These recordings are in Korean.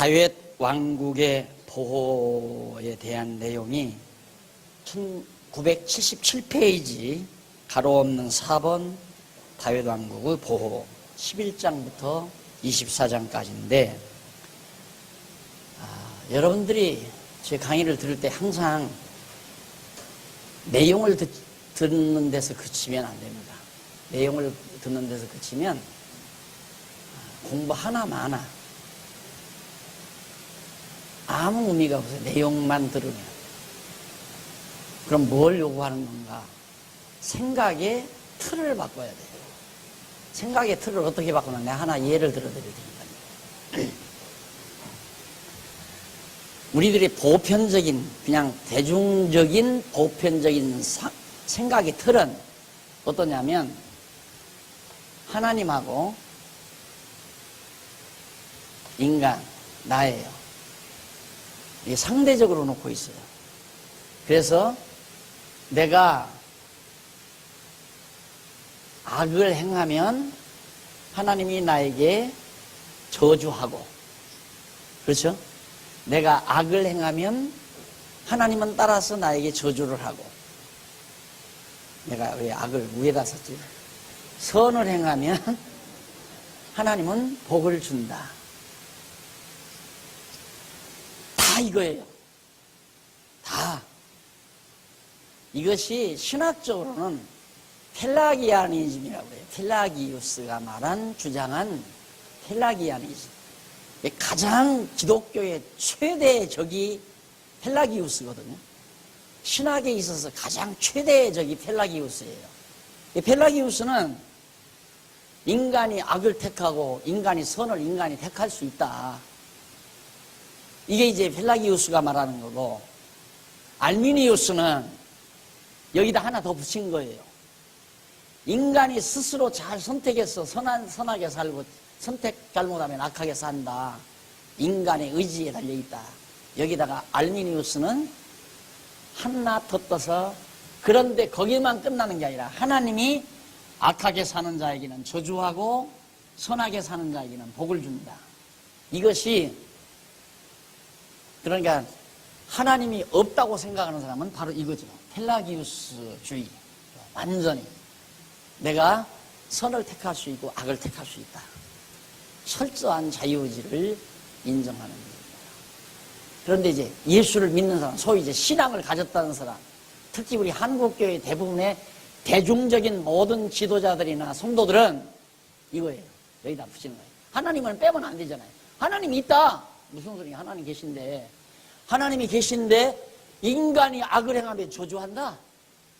다윗 왕국의 보호에 대한 내용이 1977페이지 가로 없는 4번 다윗 왕국의 보호 11장부터 24장까지인데 여러분들이 제 강의를 들을 때 항상 내용을 듣는 데서 그치면 안 됩니다. 내용을 듣는 데서 그치면 공부 하나마나 아무 의미가 없어요. 내용만 들으면. 그럼 뭘 요구하는 건가? 생각의 틀을 바꿔야 돼요. 생각의 틀을 어떻게 바꾸나 내가 하나 예를 들어드릴 테니까요. 우리들이 보편적인 그냥 대중적인 보편적인 생각의 틀은 어떠냐면 하나님하고 인간, 나예요. 이게 상대적으로 놓고 있어요. 그래서 내가 악을 행하면 하나님이 나에게 저주하고, 그렇죠? 내가 악을 행하면 하나님은 따라서 나에게 저주를 하고, 내가 왜 악을 위에다 썼지? 선을 행하면 하나님은 복을 준다. 다 이거예요. 다. 이것이 신학적으로는 펠라기아니즘이라고 해요. 펠라기우스가 주장한 펠라기아니즘. 가장 기독교의 최대의 적이 펠라기우스거든요. 신학에 있어서 가장 최대의 적이 펠라기우스예요. 펠라기우스는 인간이 악을 택하고 인간이 선을 인간이 택할 수 있다. 이게 이제 펠라기우스가 말하는 거고, 알미니우스는 여기다 하나 더 붙인 거예요. 인간이 스스로 잘 선택해서 선하게 살고 선택 잘못하면 악하게 산다. 인간의 의지에 달려있다. 여기다가 알미니우스는 하나 더 떠서, 그런데 거기만 끝나는 게 아니라 하나님이 악하게 사는 자에게는 저주하고 선하게 사는 자에게는 복을 준다. 이것이, 그러니까 하나님이 없다고 생각하는 사람은 바로 이거죠. 펠라기우스주의. 완전히 내가 선을 택할 수 있고 악을 택할 수 있다. 철저한 자유의지를 인정하는 겁니다. 그런데 이제 예수를 믿는 사람, 소위 이제 신앙을 가졌다는 사람, 특히 우리 한국교회 대부분의 대중적인 모든 지도자들이나 성도들은 이거예요. 여기다 붙이는 거예요. 하나님을 빼면 안 되잖아요. 하나님이 있다. 무슨 소리야? 하나님 계신데. 하나님이 계신데 인간이 악을 행하면 저주한다.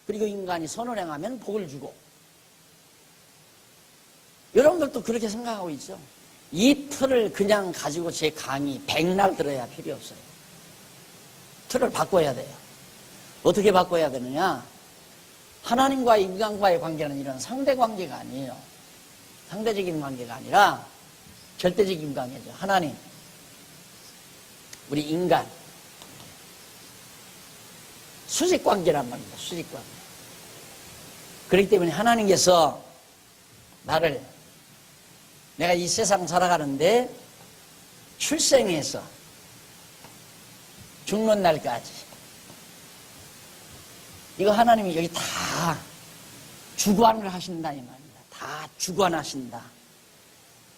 그리고 인간이 선을 행하면 복을 주고. 여러분들도 그렇게 생각하고 있죠? 이 틀을 그냥 가지고 제 강의 백날 들어야 필요 없어요. 틀을 바꿔야 돼요. 어떻게 바꿔야 되느냐? 하나님과 인간과의 관계는 이런 상대 관계가 아니에요. 상대적인 관계가 아니라 절대적인 관계죠. 하나님, 우리 인간, 수직 관계란 말입니다. 수직 관계. 그렇기 때문에 하나님께서 내가 이 세상 살아가는데 출생해서 죽는 날까지, 이거 하나님이 여기 다 주관을 하신다 이 말입니다. 다 주관하신다.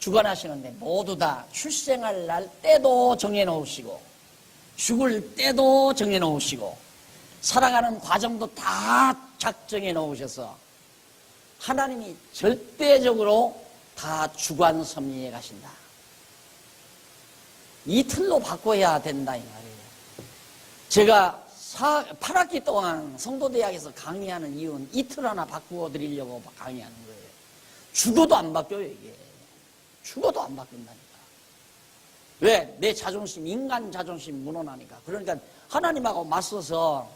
주관하시는데 모두 다 출생할 날 때도 정해놓으시고 죽을 때도 정해놓으시고 살아가는 과정도 다 작정해 놓으셔서 하나님이 절대적으로 다 주관 섭리해 가신다. 이 틀로 바꿔야 된다 이 말이에요. 제가 8학기 동안 성도대학에서 강의하는 이유는 이 틀 하나 바꾸어 드리려고 강의하는 거예요. 죽어도 안 바뀌어요 이게. 죽어도 안 바뀐다니까. 왜? 내 자존심, 인간 자존심 무너나니까. 그러니까 하나님하고 맞서서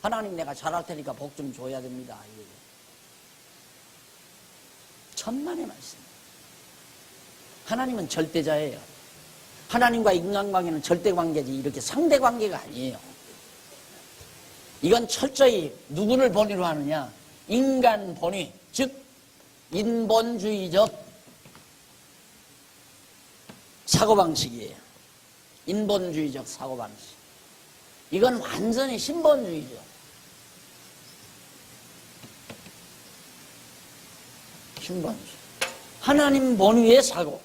하나님 내가 잘할 테니까 복 좀 줘야 됩니다. 천만의 말씀. 하나님은 절대자예요. 하나님과 인간관계는 절대관계지 이렇게 상대관계가 아니에요. 이건 철저히 누구를 본위로 하느냐? 인간 본위, 즉 인본주의적 사고방식이에요. 인본주의적 사고방식. 이건 완전히 신본주의죠. 신본주의. 하나님 본위의 사고.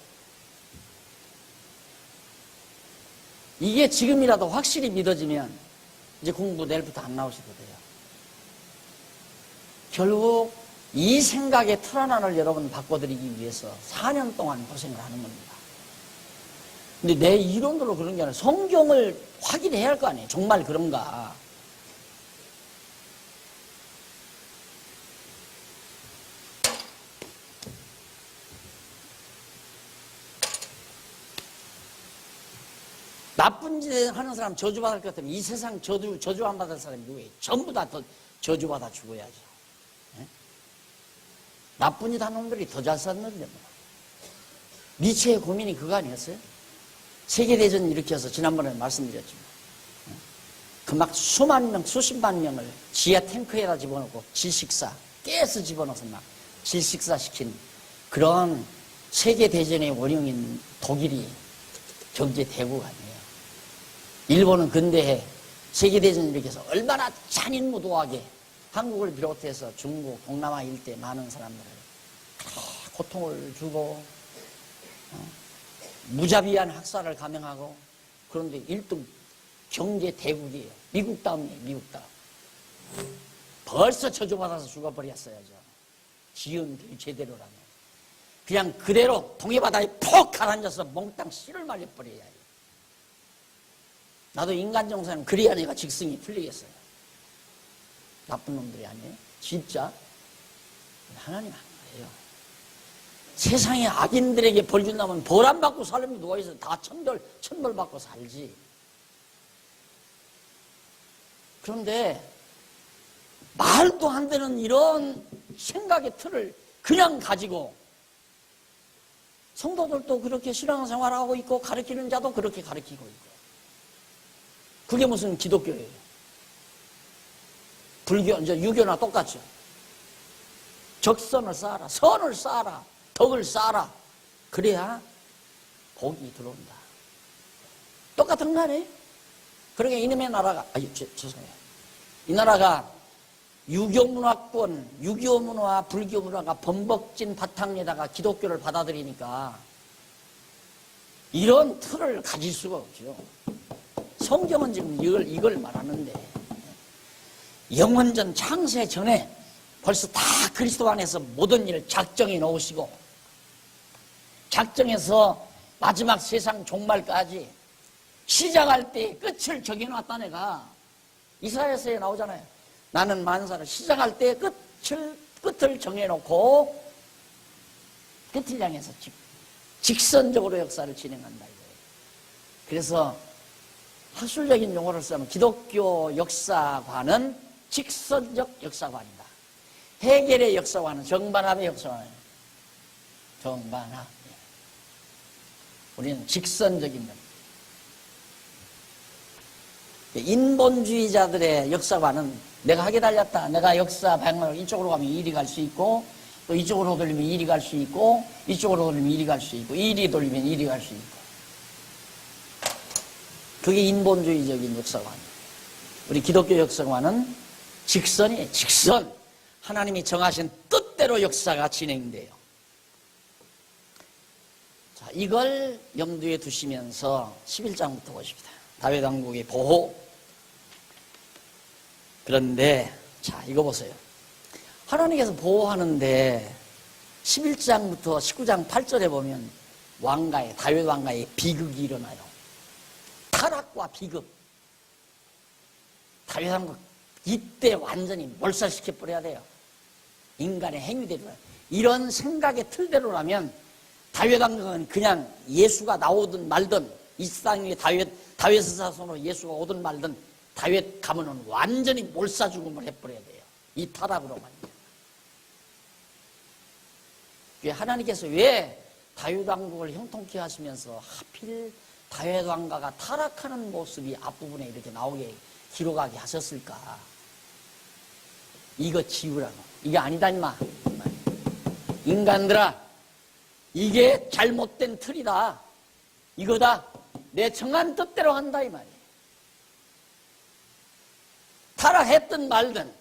이게 지금이라도 확실히 믿어지면 이제 공부 내일부터 안 나오셔도 돼요. 결국 이 생각의 틀 하나를 여러분 바꿔드리기 위해서 4년 동안 고생을 하는 겁니다. 근데 내 이론으로 그런 게 아니라 성경을 확인해야 할 거 아니에요. 정말 그런가. 나쁜 짓 하는 사람 저주받을 것 같으면 이 세상 저주 안 받을 사람이 누구예요? 전부 다 저주받아 죽어야죠. 네? 나쁜 짓 하는 놈들이 더 잘 샀는데 뭐. 니체의 고민이 그거 아니었어요? 세계대전 일으켜서 지난번에 말씀드렸지만 그 막 수만 명, 수십만 명을 지하 탱크에다 집어넣고 질식사, 가스 집어넣어서 막 질식사 시킨 그런 세계대전의 원흉인 독일이 경제 대국 아니에요. 일본은 근대에 세계대전 일으켜서 얼마나 잔인무도하게 한국을 비롯해서 중국, 동남아 일대 많은 사람들을 고통을 주고 무자비한 학살을 감행하고 그런데 1등 경제 대국이에요. 미국 다음이에요. 미국 다음. 벌써 저주받아서 죽어버렸어야죠. 지은 게 제대로라면. 그냥 그대로 동해바다에 푹 가라앉아서 몽땅 씨를 말려버려야 해요. 나도 인간 정서는 그래야 내가 직성이 풀리겠어요. 나쁜 놈들이 아니에요. 진짜 하나님 한 거예요. 세상에 악인들에게 벌 준다면 벌 안 받고 살면 누워있어 다 천벌 받고 살지. 그런데 말도 안 되는 이런 생각의 틀을 그냥 가지고 성도들도 그렇게 신앙생활하고 있고 가르치는 자도 그렇게 가르치고 있고 그게 무슨 기독교예요. 불교, 이제 유교나 똑같죠. 적선을 쌓아라, 선을 쌓아라, 덕을 쌓아라. 그래야 복이 들어온다. 똑같은 거 아니에요? 그러니까 이놈의 나라가, 죄송해요. 이 나라가 유교 문화권, 유교 문화와 불교 문화가 범벅진 바탕에다가 기독교를 받아들이니까 이런 틀을 가질 수가 없죠. 성경은 지금 이걸 말하는데 영원전 창세 전에 벌써 다 그리스도 안에서 모든 일을 작정해 놓으시고 작정해서 마지막 세상 종말까지 시작할 때 끝을 정해놨다. 내가 이사야서에 나오잖아요. 나는 만사를 시작할 때 끝을 정해놓고 끝을 향해서 직선적으로 역사를 진행한다 이거예요. 그래서 학술적인 용어를 쓰면 기독교 역사관은 직선적 역사관이다. 해겔의 역사관은 정반합의 역사관이에요. 정반합. 우리는 직선적인 것. 인본주의자들의 역사관은 내가 하게 달렸다. 내가 역사 방향을 이쪽으로 가면 이리 갈 수 있고 또 이쪽으로 돌리면 이리 갈 수 있고 이쪽으로 돌리면 이리 갈 수 있고 이리 돌리면 이리 갈 수 있고 그게 인본주의적인 역사관이에요. 우리 기독교 역사관은 직선이에요. 직선. 하나님이 정하신 뜻대로 역사가 진행돼요. 자, 이걸 염두에 두시면서 11장부터 보십시다. 다윗 왕국의 보호. 그런데 자, 이거 보세요. 하나님께서 보호하는데 11장부터 19장 8절에 보면 다윗 왕가의 비극이 일어나요. 타락과 비극. 다윗 왕국 이때 완전히 몰살시켜버려야 돼요. 인간의 행위대로. 이런 생각의 틀대로라면 다윗 왕국은 그냥 예수가 나오든 말든 이 땅 위에 다윗의 자손으로 예수가 오든 말든 다윗 가문은 완전히 몰사죽음을 해버려야 돼요. 이 타락으로만. 하나님께서 왜 다윗 왕국을 형통케 하시면서 하필 다윗 왕가가 타락하는 모습이 앞부분에 이렇게 나오게 기록하게 하셨을까? 이거 지우라고. 이게 아니다 임마. 인간들아, 이게 잘못된 틀이다. 이거다. 내 정한 뜻대로 한다 이 말이에요. 타락했든 말든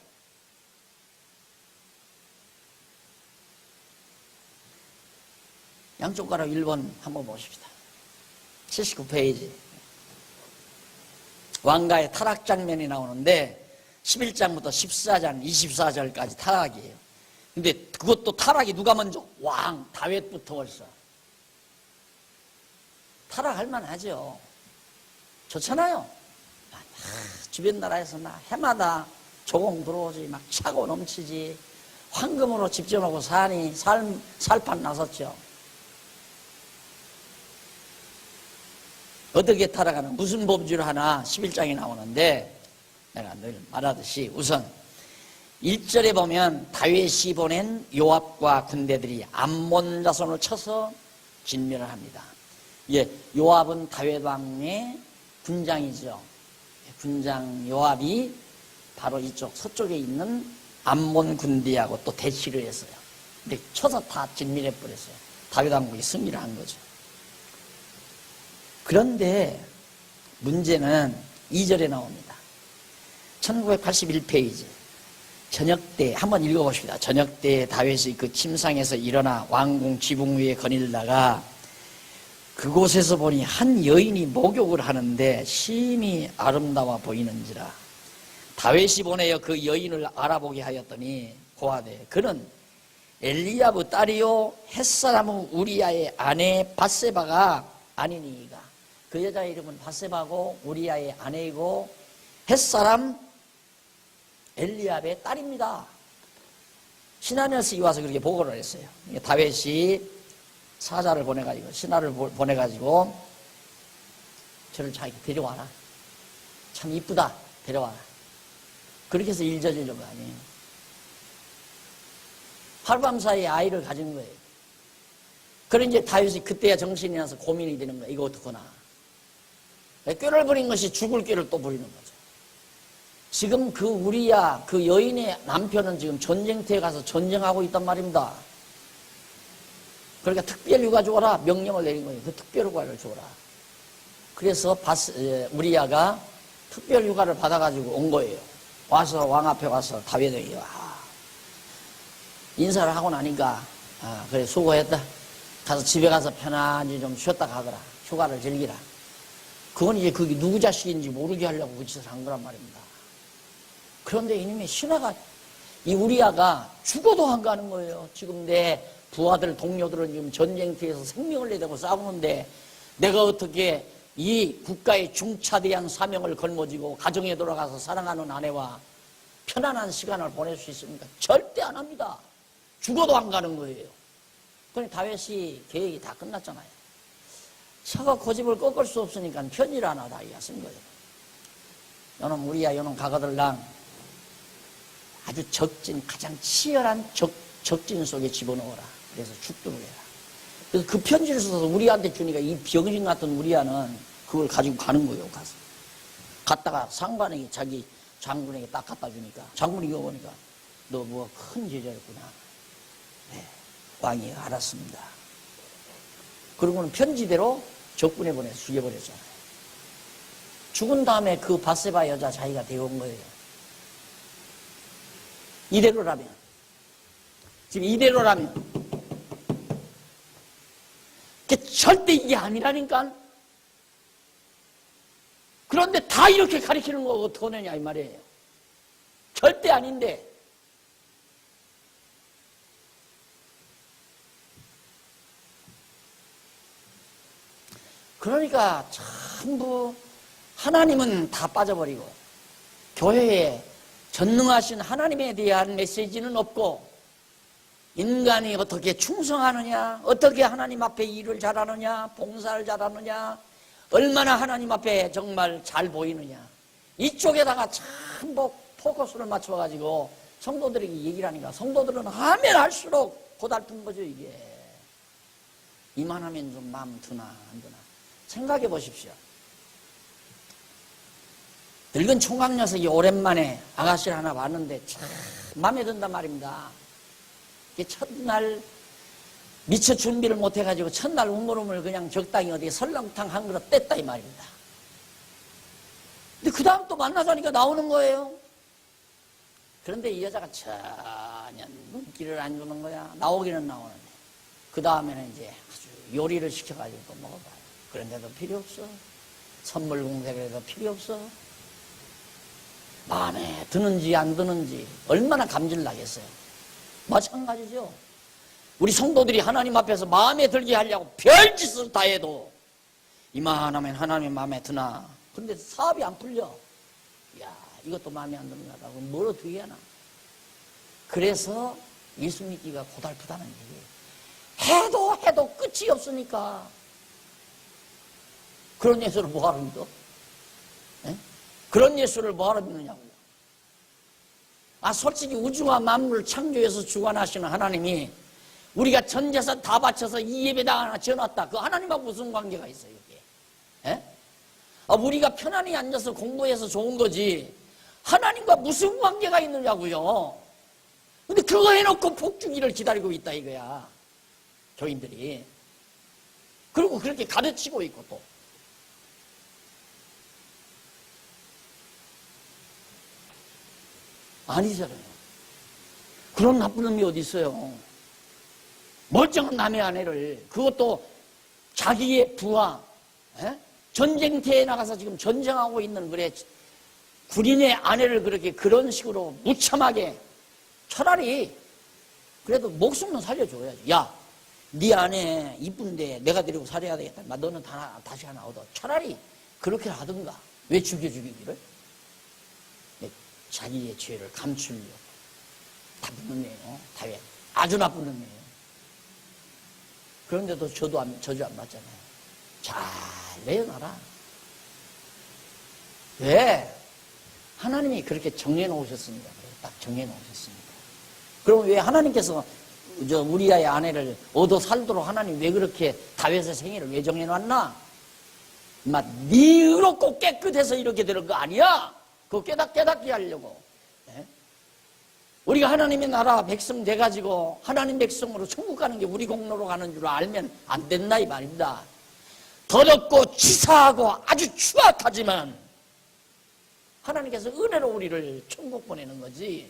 양쪽 가락 1번 한번 보십시다. 79페이지. 왕가의 타락 장면이 나오는데 11장부터 14장 24절까지 타락이에요. 근데 그것도 타락이 누가 먼저? 왕 다윗부터 벌써. 타락할 만하죠. 좋잖아요. 주변 나라에서 막 해마다 조공 들어오지, 막 차고 넘치지, 황금으로 집 지어놓고 사니 살판 나섰죠. 어떻게 타락하는, 무슨 범죄를 하나 11장에 나오는데 내가 늘 말하듯이 우선 1절에 보면 다윗이 보낸 요압과 군대들이 암몬 자손을 쳐서 진멸을 합니다. 예, 요압은 다윗 왕의 군장이죠. 군장 요압이 바로 이쪽 서쪽에 있는 암몬 군대하고 또 대치를 했어요. 근데 쳐서 다 진멸해 버렸어요. 다윗 왕국이 승리를 한 거죠. 그런데 문제는 2절에 나옵니다. 1981페이지. 저녁 때 한번 읽어봅시다. 저녁 때 다윗이 그 침상에서 일어나 왕궁 지붕 위에 거닐다가 그곳에서 보니 한 여인이 목욕을 하는데 심히 아름다워 보이는지라. 다윗이 보내어 그 여인을 알아보게 하였더니 고하되 그는 엘리야브 딸이요 햇사람 우리야의 아내 밧세바가 아니니이까. 그 여자의 이름은 밧세바고 우리야의 아내이고 햇사람 엘리압의 딸입니다. 신하면서 와서 그렇게 보고를 했어요. 다윗이 사자를 보내가지고 신하를 보내가지고 저를 자기 데려와라. 참 이쁘다. 데려와라. 그렇게 해서 일 저지른 거 아니에요. 하룻밤 사이에 아이를 가진 거예요. 그래 이제 다윗이 그때야 정신이 나서 고민이 되는 거예요. 이거 어떡하나. 꾀를 부린 것이 죽을 꾀를 또 부리는 거죠. 지금 그 우리야 그 여인의 남편은 지금 전쟁터에 가서 전쟁하고 있단 말입니다. 그러니까 특별휴가 줘라 명령을 내린 거예요. 그 특별휴가를 줘라. 그래서 우리야가 특별휴가를 받아가지고 온 거예요. 와서 왕 앞에 와서 다윗에게 인사를 하고 나니까 그래 수고했다. 가서 집에 가서 편안히 좀 쉬었다 가거라. 휴가를 즐기라. 그건 이제 그게 누구 자식인지 모르게 하려고 그 짓을 한 거란 말입니다. 그런데 이놈의 신하가 이 우리야가 죽어도 안 가는 거예요. 지금 내 부하들 동료들은 지금 전쟁터에서 생명을 내대고 싸우는데 내가 어떻게 이 국가의 중차대한 사명을 걸머쥐고 가정에 돌아가서 사랑하는 아내와 편안한 시간을 보낼 수 있습니까? 절대 안 합니다. 죽어도 안 가는 거예요. 그러니 다윗이 계획이 다 끝났잖아요. 서가 고집을 꺾을 수 없으니까 편지를 하나 다 쓴 거예요. 요놈 우리야 요놈 가거들랑 아주 가장 치열한 적진 속에 집어넣어라. 그래서 죽도록 해라. 그래서 그 편지를 써서 우리한테 주니까 이 병신 같은 우리야는 그걸 가지고 가는 거예요. 가서 갔다가 상관에게 자기 장군에게 딱 갖다 주니까 장군이 이거 보니까 너 뭐 큰 제자였구나. 네, 왕이 알았습니다. 그러고는 편지대로 적군에 보내서 죽여버렸잖아요. 죽은 다음에 그 밧세바 여자 자기가 데려온 거예요. 이대로라면 지금 이대로라면 절대 이게 아니라니까. 그런데 다 이렇게 가리키는 거 어떡하느냐 이 말이에요. 절대 아닌데 그러니까 전부 하나님은 다 빠져버리고 교회에 전능하신 하나님에 대한 메시지는 없고 인간이 어떻게 충성하느냐, 어떻게 하나님 앞에 일을 잘하느냐, 봉사를 잘하느냐, 얼마나 하나님 앞에 정말 잘 보이느냐, 이쪽에다가 전부 포커스를 맞춰가지고 성도들에게 얘기를 하니까 성도들은 하면 할수록 고달픈 거죠. 이게 이만하면 좀 마음 드나 안 드나 생각해 보십시오. 늙은 총각 녀석이 오랜만에 아가씨를 하나 봤는데 참 마음에 든단 말입니다. 첫날 미처 준비를 못해가지고 첫날 우물우물 그냥 적당히 어디 설렁탕 한 그릇 뗐다 이 말입니다. 근데 그 다음 또 만나자니까 나오는 거예요. 그런데 이 여자가 전혀 눈길을 안 주는 거야. 나오기는 나오는데 그 다음에는 이제 아주 요리를 시켜가지고 또 먹어봐요. 그런데도 필요 없어. 선물 공세를 해도 필요 없어. 마음에 드는지 안 드는지 얼마나 감질나겠어요. 마찬가지죠. 우리 성도들이 하나님 앞에서 마음에 들게 하려고 별짓을 다 해도 이만하면 하나님 마음에 드나. 근데 사업이 안 풀려. 야, 이것도 마음에 안 든다고 뭘 어떻게 하나. 그래서 예수 믿기가 고달프다는 얘기예요. 해도 끝이 없으니까. 그런 예수를 뭐하러 믿어? 네? 그런 예수를 뭐하러 믿느냐고요. 솔직히 우주와 만물을 창조해서 주관하시는 하나님이 우리가 전 재산 다 바쳐서 이 예배당 하나 지어놨다. 그 하나님하고 무슨 관계가 있어요, 이게? 예? 우리가 편안히 앉아서 공부해서 좋은 거지. 하나님과 무슨 관계가 있느냐고요. 근데 그거 해놓고 폭주기를 기다리고 있다 이거야. 교인들이. 그리고 그렇게 가르치고 있고 또. 아니잖아요. 그런 나쁜 놈이 어디 있어요. 멀쩡한 남의 아내를, 그것도 자기의 부하, 전쟁터에 나가서 지금 전쟁하고 있는 그래 군인의 아내를 그렇게 그런 식으로 무참하게. 차라리 그래도 목숨은 살려줘야지. 야, 네 아내 이쁜데 내가 데리고 살아야 되겠다. 너는 다시 하나 얻어. 차라리 그렇게 하든가. 왜 죽이기를? 자기의 죄를 감추려고. 나쁜 놈이에요. 다윗. 아주 나쁜 놈이에요. 그런데도 저주 안 받잖아요. 잘 내어놔라. 왜? 하나님이 그렇게 정해놓으셨습니다. 딱 정해놓으셨습니다. 그럼 왜 하나님께서 우리아의 아내를 얻어 살도록 하나님 왜 그렇게 다윗의 생애를 왜 정해놨나? 네 의롭고 깨끗해서 이렇게 되는 거 아니야? 그거 깨닫게 하려고. 네? 우리가 하나님의 나라 백성 돼가지고 하나님 백성으로 천국 가는 게 우리 공로로 가는 줄 알면 안 된다 이 말입니다. 더럽고 치사하고 아주 추악하지만 하나님께서 은혜로 우리를 천국 보내는 거지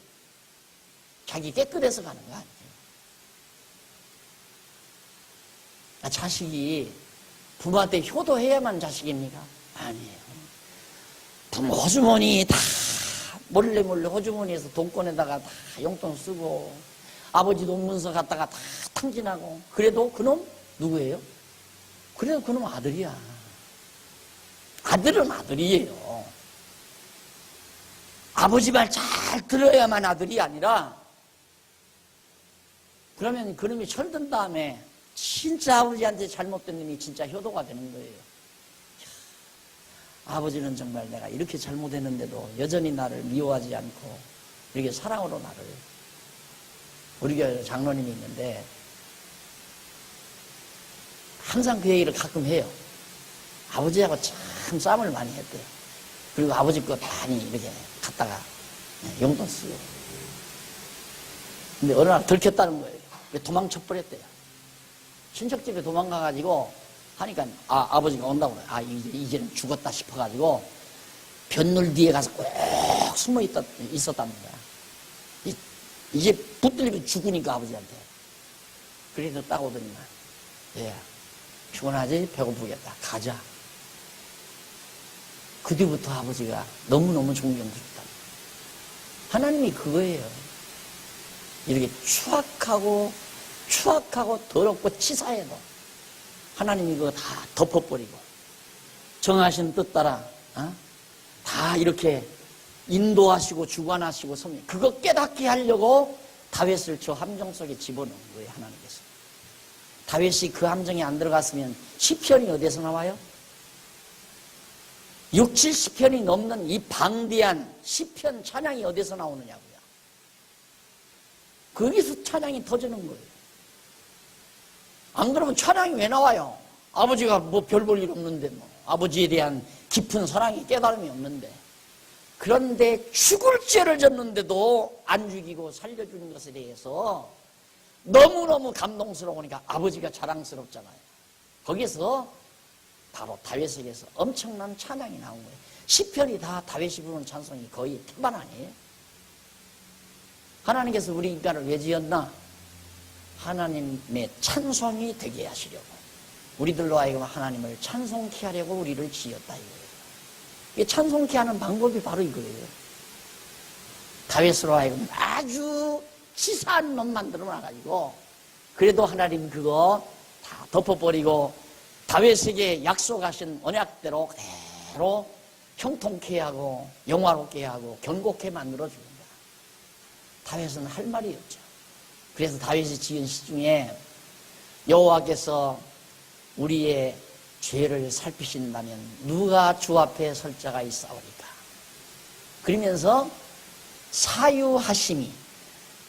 자기 깨끗해서 가는 거 아니에요. 자식이 부모한테 효도해야만 자식입니까? 아니에요. 부모 호주머니 다 몰래 호주머니에서 돈 꺼내다가 다 용돈 쓰고 아버지 논문서 갖다가 다 탕진하고 그래도 그놈 누구예요? 그래도 그놈 아들이야. 아들은 아들이에요. 아버지 말 잘 들어야만 아들이 아니라 그러면 그놈이 철든 다음에 진짜 아버지한테 잘못된 놈이 진짜 효도가 되는 거예요. 아버지는 정말 내가 이렇게 잘못했는데도 여전히 나를 미워하지 않고 이렇게 사랑으로 나를. 우리 교회 장로님이 있는데 항상 그 얘기를 가끔 해요. 아버지하고 참 싸움을 많이 했대요. 그리고 아버지 거 많이 이렇게 갖다가 용돈 쓰고. 근데 어느 날 들켰다는 거예요. 도망쳐버렸대요. 친척집에 도망가가지고 하니까 아버지가 온다고 그래. 이제는 죽었다 싶어가지고 뱃놀 뒤에 가서 꼭 숨어 있었다는 거야. 이제 붙들리면 죽으니까 아버지한테. 그래서 딱 오더니만 얘야 피곤하지? 배고프겠다. 가자. 그 뒤부터 아버지가 너무너무 존경스럽다. 하나님이 그거예요. 이렇게 추악하고 더럽고 치사해도 하나님이 그거 다 덮어버리고 정하신 뜻 따라 다 이렇게 인도하시고 주관하시고 섭니다. 그거 깨닫게 하려고 다윗을 저 함정 속에 집어넣은 거예요. 하나님께서. 다윗이 그 함정에 안 들어갔으면 시편이 어디에서 나와요? 6, 70편이 넘는 이 방대한 시편 찬양이 어디서 나오느냐고요. 거기서 찬양이 터지는 거예요. 안 그러면 찬양이 왜 나와요? 아버지가 뭐 별 볼 일 없는데 아버지에 대한 깊은 사랑이 깨달음이 없는데. 그런데 죽을 죄를 졌는데도 안 죽이고 살려주는 것에 대해서 너무너무 감동스러우니까 아버지가 자랑스럽잖아요. 거기서 바로 다윗에게서 엄청난 찬양이 나온 거예요. 시편이 다 다윗이 부르는 찬송이 거의 태반 아니에요? 하나님께서 우리 인간을 왜 지었나? 하나님의 찬송이 되게 하시려고, 우리들로 하여금 하나님을 찬송케 하려고 우리를 지었다 이거예요. 이게 찬송케 하는 방법이 바로 이거예요. 다윗으로 하여금 아주 치사한 놈 만들어놔가지고 그래도 하나님 그거 다 덮어버리고 다윗에게 약속하신 언약대로 그대로 형통케 하고 영화롭게 하고 견고케 만들어줍니다. 다윗은 할 말이 없죠. 그래서 다윗이 지은 시 중에 여호와께서 우리의 죄를 살피신다면 누가 주 앞에 설 자가 있사오리까. 그러면서 사유하심이,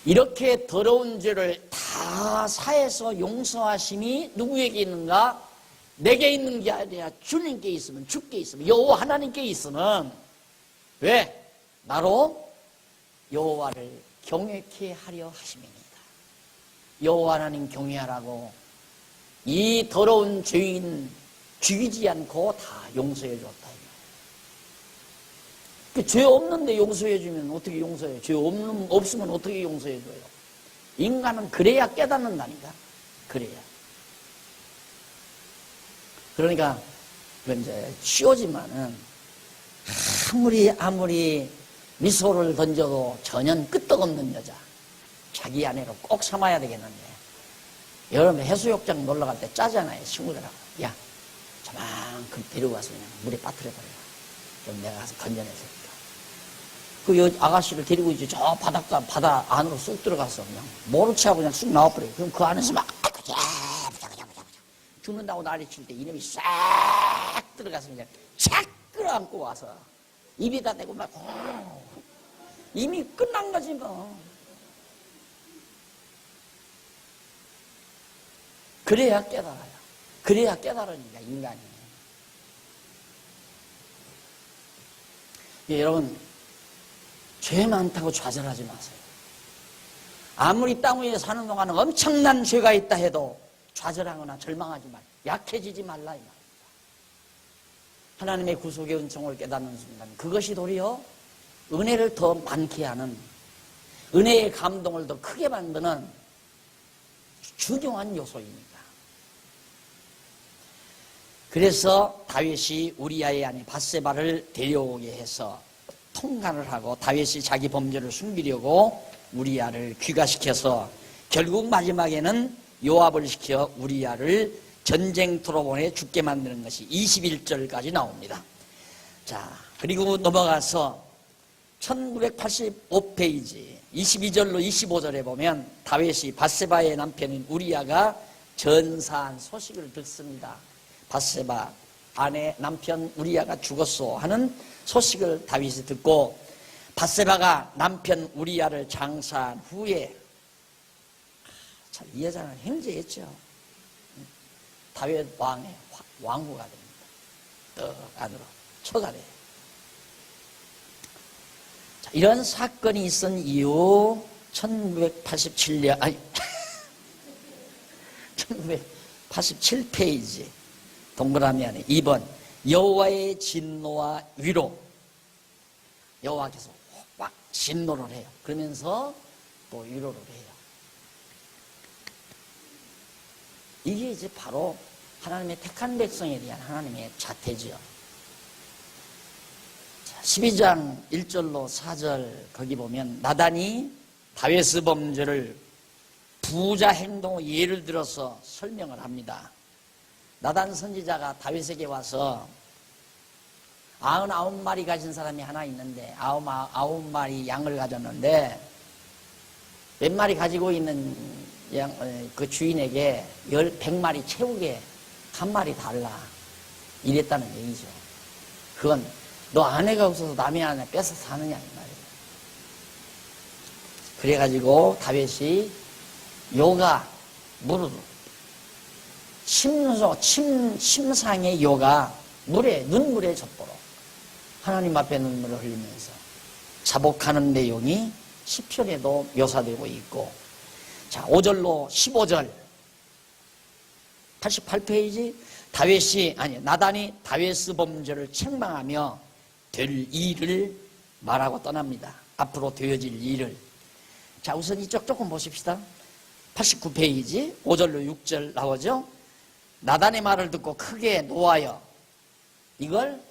이렇게 더러운 죄를 다 사해서 용서하심이 누구에게 있는가? 내게 있는 게 아니라 주님께 있으면, 주께 있으면, 여호와 하나님께 있으면, 왜? 나로 여호와를 경외케 하려 하심입니다. 여호와 하나님 경외하라고 이 더러운 죄인 죽이지 않고 다 용서해 줬다. 죄 없는데 용서해 주면 어떻게 용서해요? 죄 없으면 어떻게 용서해 줘요? 인간은 그래야 깨닫는다니까. 그래야. 그러니까 이제 쉬워지만은 아무리 미소를 던져도 전혀 끄떡없는 여자, 자기 아내로 꼭 삼아야 되겠는데, 여러분 해수욕장 놀러 갈 때 짜잖아요, 친구들하고. 야, 저만큼 데리고 가서 그냥 물에 빠뜨려버려. 그럼 내가 가서 건져내서. 그 아가씨를 데리고 이제 저 바다 안으로 쑥 들어가서 그냥 모른 하고 그냥 쑥 나와버려요. 그럼 그 안에서 막 죽는다고 난리 칠 때 이놈이 싹 들어가서 그냥 착 끌어안고 와서 입에다 대고 막 이미 끝난 거지 뭐. 그래야 깨달아요. 그래야 깨달으니까 인간이. 예, 여러분 죄 많다고 좌절하지 마세요. 아무리 땅 위에 사는 동안은 엄청난 죄가 있다 해도 좌절하거나 절망하지 말고 약해지지 말라 이 말입니다. 하나님의 구속의 은총을 깨닫는 순간 그것이 도리어 은혜를 더 많게 하는, 은혜의 감동을 더 크게 만드는 중요한 요소입니다. 그래서 다윗이 우리아의 아내 밧세바를 데려오게 해서 통간을 하고 다윗이 자기 범죄를 숨기려고 우리아를 귀가시켜서 결국 마지막에는 요압을 시켜 우리아를 전쟁터로 보내 죽게 만드는 것이 21절까지 나옵니다. 자, 그리고 넘어가서 1985페이지 22절로 25절에 보면 다윗이 밧세바의 남편인 우리아가 전사한 소식을 듣습니다. 밧세바 아내 남편 우리아가 죽었소 하는 소식을 다윗이 듣고, 밧세바가 남편 우리아를 장사한 후에, 참 이 여자는 행제했죠. 다윗 왕의 왕후가 됩니다. 떡 안으로 처가돼요. 이런 사건이 있은 이후 1987년 아니 1987페이지 동그라미 안에 2번 여호와의 진노와 위로. 여호와께서 막 진노를 해요. 그러면서 또 위로를 해요. 이게 이제 바로 하나님의 택한 백성에 대한 하나님의 자태죠. 12장 1절로 4절 거기 보면 나단이 다윗의 범죄를 부자 행동의 예를 들어서 설명을 합니다. 나단 선지자가 다윗에게 와서 99마리 가진 사람이 하나 있는데 99마리 양을 가졌는데 몇 마리 가지고 있는 그 주인에게 100마리 채우게 한 마리 달라 이랬다는 얘기죠. 그건 너 아내가 없어서 남의 아내 뺏어 사느냐 이 말이에요. 그래가지고 다윗이 요가 물을 침상의 요가 눈물에 젖도록 하나님 앞에 눈물을 흘리면서 자복하는 내용이 시편에도 묘사되고 있고, 자, 5절로 15절 88페이지 나단이 다윗의 범죄를 책망하며 될 일을 말하고 떠납니다. 앞으로 되어질 일을. 자, 우선 이쪽 조금 보십시다. 89페이지 5절로 6절 나오죠. 나단의 말을 듣고 크게 노하여, 이걸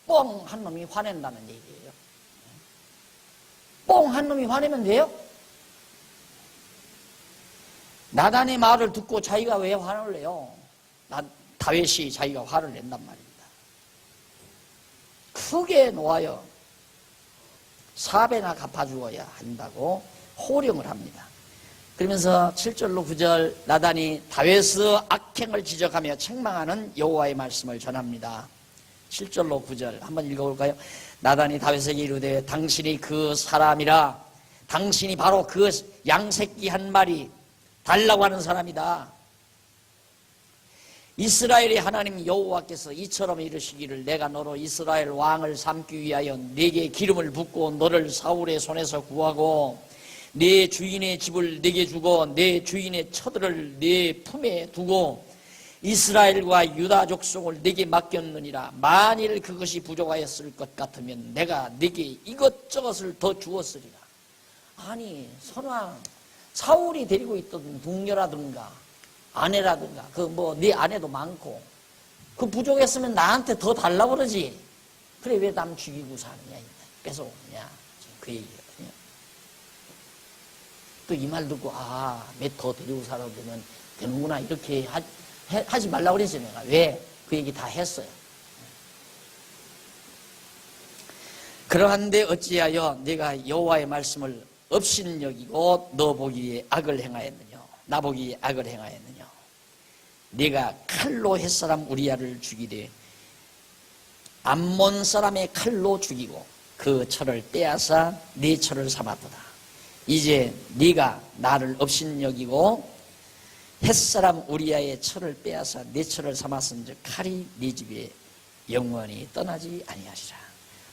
뻥 한 놈이 화낸다는 얘기예요. 뻥 한 놈이 화내면 돼요? 나단의 말을 듣고 자기가 왜 화를 내요? 다윗이 자기가 화를 낸단 말입니다. 크게 놓아여 4배나 갚아주어야 한다고 호령을 합니다. 그러면서 7절로 9절 나단이 다윗의 악행을 지적하며 책망하는 여호와의 말씀을 전합니다. 7절로 9절 한번 읽어볼까요? 나단이 다윗에게 이르되 당신이 그 사람이라, 당신이 바로 그 양새끼 한 마리 달라고 하는 사람이다. 이스라엘의 하나님 여호와께서 이처럼 이르시기를 내가 너로 이스라엘 왕을 삼기 위하여 네게 기름을 붓고 너를 사울의 손에서 구하고 네 주인의 집을 네게 주고 네 주인의 처들을 네 품에 두고 이스라엘과 유다 족속을 네게 맡겼느니라. 만일 그것이 부족하였을 것 같으면 내가 네게 이것저것을 더 주었으리라. 아니, 선왕 사울이 데리고 있던 동료라든가 아내라든가 네 아내도 많고 그 부족했으면 나한테 더 달라고 그러지. 그래 왜 남 죽이고 사느냐, 뺏어오느냐, 그 얘기거든요. 또 이 말 듣고 몇 더 데리고 살아도 되는구나 이렇게 하지 말라고 그랬지. 내가 왜 그 얘기 다 했어요. 그러한데 어찌하여 네가 여호와의 말씀을 업신여기고 너 보기에 악을 행하였느냐, 나 보기에 악을 행하였느냐. 네가 칼로 햇사람 우리야를 죽이되 암몬 사람의 칼로 죽이고 그 철을 빼앗아 네 철을 삼았도다. 이제 네가 나를 업신여기고 햇사람 우리야의 철을 빼앗아 네 철을 삼았은즉 칼이 네 집에 영원히 떠나지 아니하리라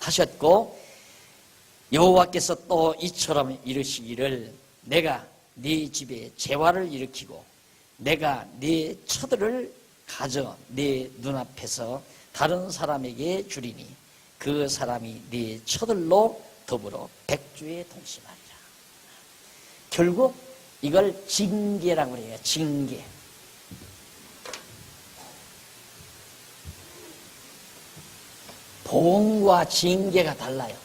하셨고, 여호와께서 또 이처럼 이르시기를 내가 네 집에 재화를 일으키고 내가 네 처들을 가져 네 눈앞에서 다른 사람에게 주리니 그 사람이 네 처들로 더불어 백주에 동심하리라. 결국 이걸 징계라고 해요. 징계. 보응과 징계가 달라요.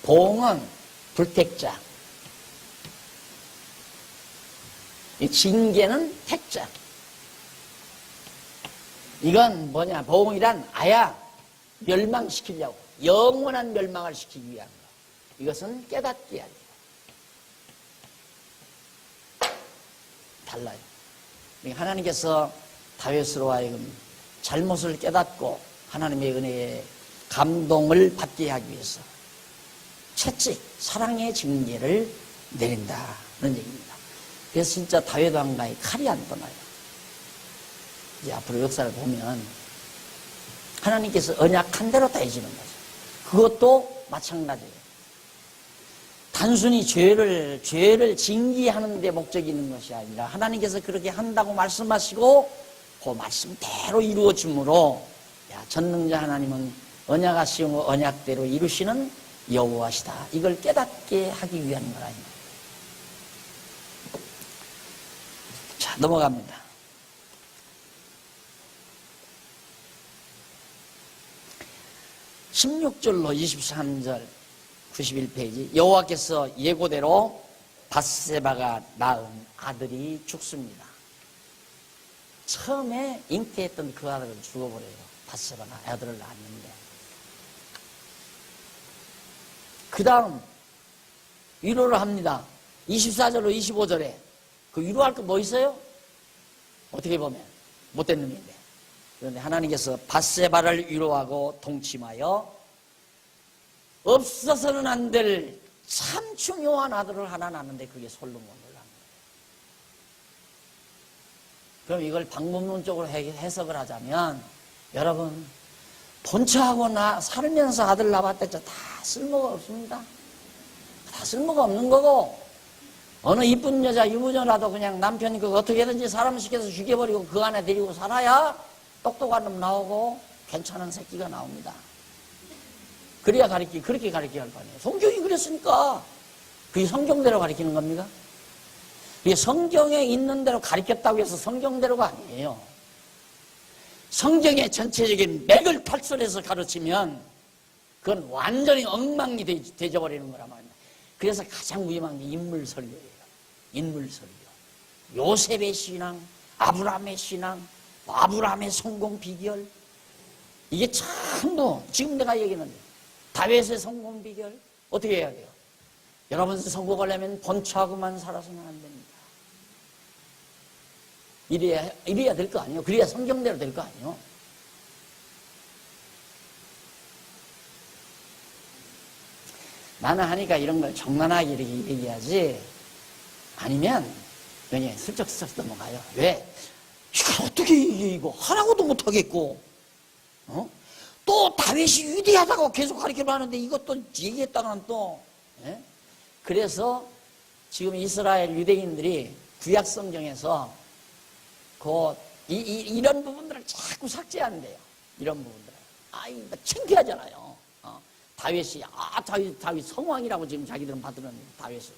보응은 불택자, 징계는 택자. 이건 뭐냐, 보응이란 아야 멸망시키려고, 영원한 멸망을 시키기 위한 거. 이것은 깨닫게 하려. 달라요. 하나님께서 다윗으로 하여금 잘못을 깨닫고 하나님의 은혜에 감동을 받게 하기 위해서 채찍, 사랑의 징계를 내린다는 얘기입니다. 그래서 진짜 다윗 왕가의 칼이 안 떠나요. 이제 앞으로 역사를 보면 하나님께서 언약한 대로 다 해지는 거죠. 그것도 마찬가지예요. 단순히 죄를 징계하는 데 목적이 있는 것이 아니라 하나님께서 그렇게 한다고 말씀하시고 그 말씀대로 이루어지므로 전능자 하나님은 언약하시고 언약대로 이루시는 여호와시다. 이걸 깨닫게 하기 위한 걸 아닙니다. 자, 넘어갑니다. (16절로) 23절 91페이지 여호와께서 예고대로 밧세바가 낳은 아들이 죽습니다. 처음에 잉태했던 그 아들을 죽어버려요. 밧세바가 아들을 낳았는데 그 다음 위로를 합니다. 24절로 25절에 그 위로할 거 뭐 있어요? 어떻게 보면 못된 놈인데, 그런데 하나님께서 밧세바를 위로하고 동침하여 없어서는 안 될 참 중요한 아들을 하나 낳는데 그게 솔로몬을 낳는 거예요. 그럼 이걸 방법론적으로 해석을 하자면, 여러분 본처하고 살면서 아들 낳았댔죠. 다 쓸모가 없습니다. 다 다 쓸모가 없는 거고, 어느 이쁜 여자 유부녀라도 그냥 남편이 그 어떻게든지 사람 시켜서 죽여버리고 그 안에 데리고 살아야 똑똑한 놈 나오고 괜찮은 새끼가 나옵니다. 그래야 그렇게 가르쳐야 할 거 아니에요. 성경이 그랬으니까. 그게 성경대로 가르치는 겁니까? 이게 성경에 있는 대로 가르쳤다고 해서 성경대로가 아니에요. 성경의 전체적인 맥을 탈출해서 가르치면 그건 완전히 엉망이 되어버리는 거란 말입니다. 그래서 가장 위험한 게 인물설교예요. 인물설교. 요셉의 신앙, 아브라함의 신앙, 아브라함의 성공 비결. 이게 전부 지금 내가 얘기했는데 다윗의 성공 비결 어떻게 해야 돼요? 여러분 성공하려면 번처하고만 살아서는 안 됩니다. 이래야 될 거 아니에요. 그래야 성경대로 될 거 아니에요. 나는 하니까 이런 걸 정난하게 이렇게 얘기하지, 아니면 그냥 슬쩍슬쩍 넘어가요. 왜? 이걸 어떻게 얘기해, 이거 하나도 못하겠고, 또 다윗이 위대하다고 계속 가르치려 하는데 이것도 얘기했다가는 또, 예? 그래서 지금 이스라엘 유대인들이 구약 성경에서 이런 부분들을 자꾸 삭제한대요. 이런 부분들을. 창피하잖아요. 다윗이 성왕이라고 지금 자기들은 받들었는데, 다윗을.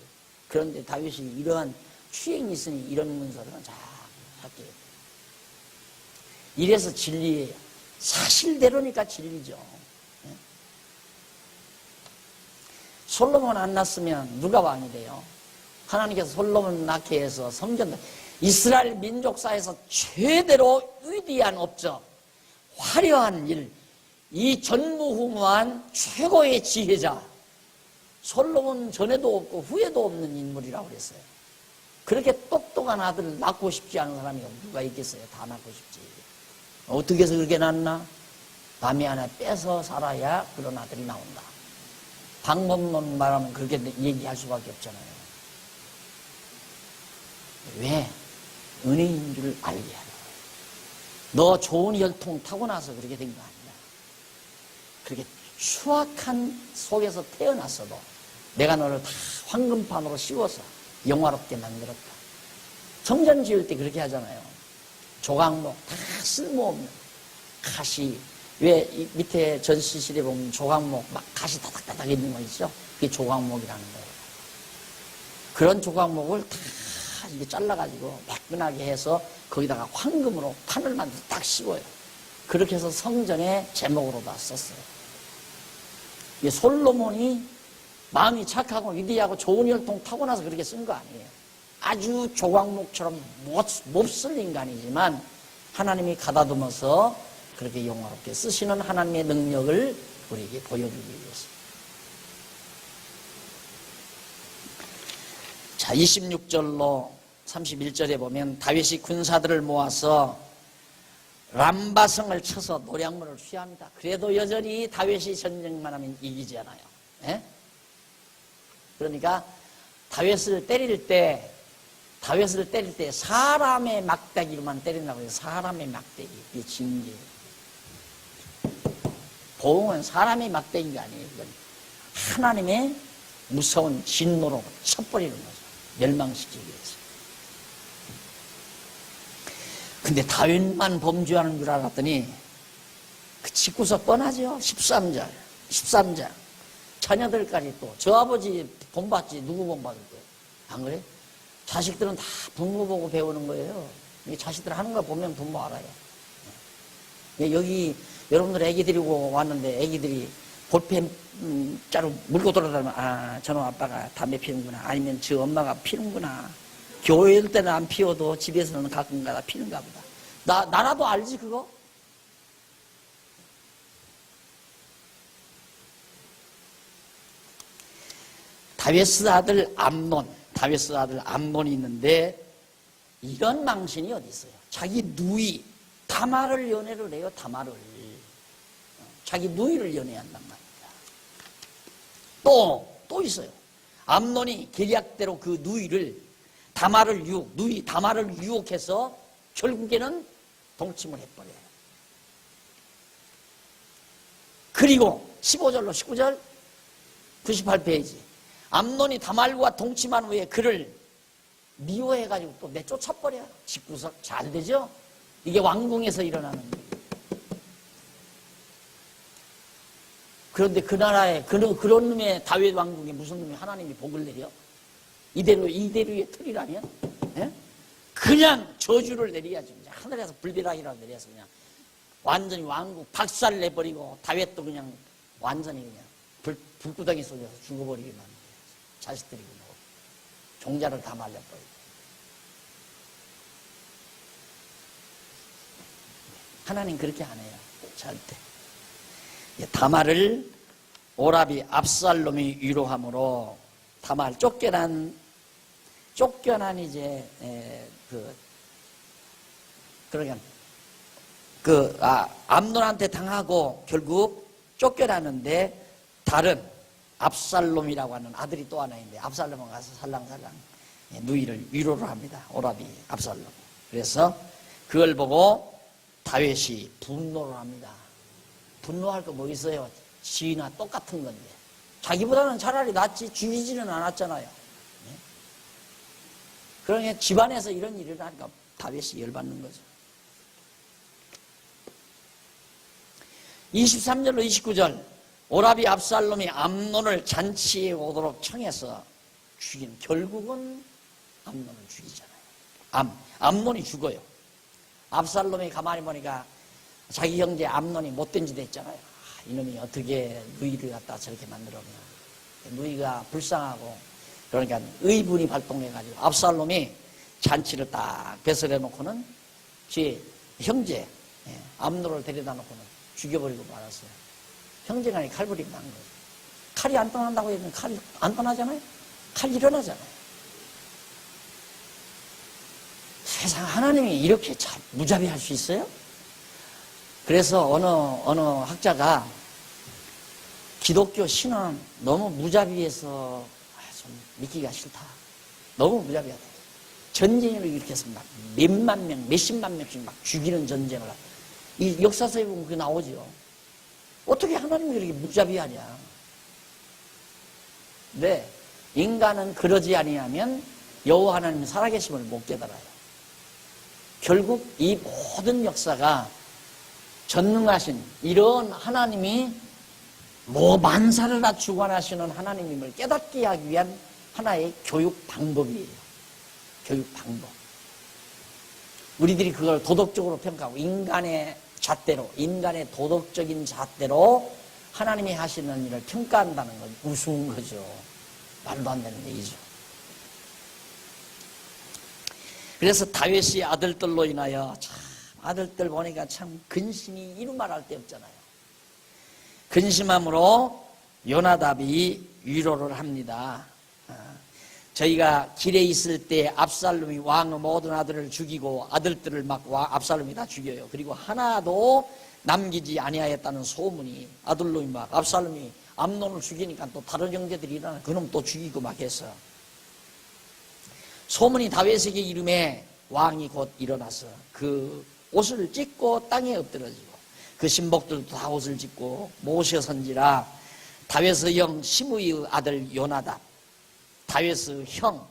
그런데 다윗이 이러한 추행이 있으니 이런 문서들은 자꾸 삭제해요. 이래서 진리예요. 사실대로니까 진리죠. 솔로몬 안 낳았으면 누가 왕이 돼요? 하나님께서 솔로몬 낳게 해서 성전, 이스라엘 민족사에서 최대로 위대한 업적, 화려한 일, 이 전무후무한 최고의 지혜자, 솔로몬 전에도 없고 후에도 없는 인물이라고 그랬어요. 그렇게 똑똑한 아들을 낳고 싶지 않은 사람이 누가 있겠어요? 다 낳고 싶지. 어떻게 해서 그렇게 낳나? 남의 하나 뺏어 살아야 그런 아들이 나온다. 방법론 말하면 그렇게 얘기할 수밖에 없잖아요. 왜? 은혜인 줄 알게 하는 거예요. 너 좋은 혈통 타고나서 그렇게 된 거 아니야. 그렇게 추악한 속에서 태어났어도 내가 너를 다 황금판으로 씌워서 영화롭게 만들었다. 성전 지을 때 그렇게 하잖아요. 조각목 다 쓸모없는 가시, 왜 밑에 전시실에 보면 조각목 막 가시 다닥다닥 있는 거 있죠? 그게 조각목이라는 거예요. 그런 조각목을 다 이게 잘라가지고 매끈하게 해서 거기다가 황금으로 판을 만들어 딱 씌워요. 그렇게 해서 성전의 제목으로 다 썼어요. 솔로몬이 마음이 착하고 위대하고 좋은 혈통 타고나서 그렇게 쓴 거 아니에요. 아주 조각목처럼 몹쓸 인간이지만 하나님이 가다듬어서 그렇게 영화롭게 쓰시는 하나님의 능력을 우리에게 보여주기 위해서. 자, 26절로 31절에 보면 다윗이 군사들을 모아서 람바성을 쳐서 노량물을 취합니다. 그래도 여전히 다윗이 전쟁만 하면 이기지 않아요. 예? 그러니까 다윗을 때릴 때 사람의 막대기로만 때린다고 해요. 사람의 막대기. 이게 징계예요. 보응은 사람의 막대기가 아니에요. 이건 하나님의 무서운 진노로 쳐버리는 거죠. 멸망시키기 위해서. 근데 다윗만 범죄하는 줄 알았더니 그 직구서 뻔하죠. 13장. 자녀들까지 또 저 아버지 본받지 누구 본받을 거예요? 안 그래? 자식들은 다 부모 보고 배우는 거예요. 자식들 하는 거 보면 부모 알아요. 여기 여러분들 애기 데리고 왔는데 애기들이 볼펜 자루 물고 돌아다니면 저놈 아빠가 담배 피우는구나, 아니면 저 엄마가 피우는구나. 교회 일 때는 안 피워도 집에서는 가끔가다 피는가 보다. 나라도 알지 그거? 다윗의 아들 암논이 있는데 이런 망신이 어디 있어요? 자기 누이 다말을 연애를 해요. 다말을 자기 누이를 연애한단 말입니다. 또 있어요. 암논이 계략대로 그 누이를 다말을 유혹해서 결국에는 동침을 해버려요. 그리고 15절로 19절 98페이지 암논이 다말과 동침한 후에 그를 미워해가지고 또 내쫓아버려. 집구석 잘 되죠? 이게 왕궁에서 일어나는 거예요. 그런데 그 나라에 그런 놈의 다윗 왕궁에 무슨 놈이 하나님이 복을 내려? 이대로의 틀이라면? 예? 그냥 저주를 내려야지. 그냥 하늘에서 불비락이라고 내려서 그냥 완전히 왕국 박살 내버리고 다윗도 그냥 완전히 그냥 불구덩이 속에서 죽어버리기만 해요. 자식들이 그냥 종자를 다 말려버리고. 하나님 그렇게 안 해요. 절대. 다말을 오라비 압살롬이 위로함으로 다말 쫓겨난 이제 암논한테 당하고 결국 쫓겨나는데 다른 압살롬이라고 하는 아들이 또 하나 있는데 압살롬은 가서 살랑살랑 누이를 위로를 합니다. 오라비 압살롬. 그래서 그걸 보고 다윗이 분노를 합니다. 분노할 거 뭐 있어요? 지나 똑같은 건데. 자기보다는 차라리 낫지 죽이지는 않았잖아요. 그러니까 집안에서 이런 일이 일어나니까 다윗이 열받는 거죠. 23절로 29절 오라비 압살롬이 암논을 잔치에 오도록 청해서 죽인 결국은 암논을 죽이잖아요. 암논이 죽어요. 압살롬이 가만히 보니까 자기 형제 암논이 못된 짓 했잖아요. 이놈이 어떻게 누이를 갖다 저렇게 만들었냐. 누이가 불쌍하고 그러니까 의분이 발동해가지고 압살롬이 잔치를 딱 배설해 놓고는 제 형제 암논을 데려다 놓고는 죽여버리고 말았어요. 형제간에 칼부림이 난 거예요. 칼이 안 떠난다고 해도 칼이 안 떠나잖아요. 칼 일어나잖아요. 세상 하나님이 이렇게 참 무자비할 수 있어요? 그래서 어느 학자가 기독교 신은 너무 무자비해서 좀 믿기가 싫다. 너무 무자비하다. 전쟁을 일으켜서 막 몇만 명, 몇십만 명씩 막 죽이는 전쟁을 이 역사서에 보면 그게 나오죠. 어떻게 하나님이 그렇게 무자비하냐. 네, 인간은 그러지 아니하면 여호와 하나님은 살아계심을 못 깨달아요. 결국 이 모든 역사가 전능하신 이런 하나님이 만사를 다 주관하시는 하나님임을 깨닫게 하기 위한 하나의 교육 방법이에요. 교육 방법. 우리들이 그걸 도덕적으로 평가하고 인간의 잣대로, 인간의 도덕적인 잣대로 하나님이 하시는 일을 평가한다는 건 우스운 거죠. 말도 안 되는 얘기죠. 그래서 다윗이 아들들로 인하여 참 아들들 보니까 참 근심이 이루 말할 데 없잖아요. 근심함으로 요나답이 위로를 합니다. 저희가 길에 있을 때 압살롬이 왕의 모든 아들을 죽이고 아들들을 막 압살롬이 다 죽여요. 그리고 하나도 남기지 아니하였다는 소문이 아들놈이 막 압살롬이 암논을 죽이니까 또 다른 형제들이 일어나 그놈 또 죽이고 막 해서 소문이 다윗에게 이름에 왕이 곧 일어나서 그 옷을 찢고 땅에 엎드러지고 그 신복들도 다 옷을 찢고 모셔선지라 다윗의 형 시므이의 아들 요나답 다윗의 형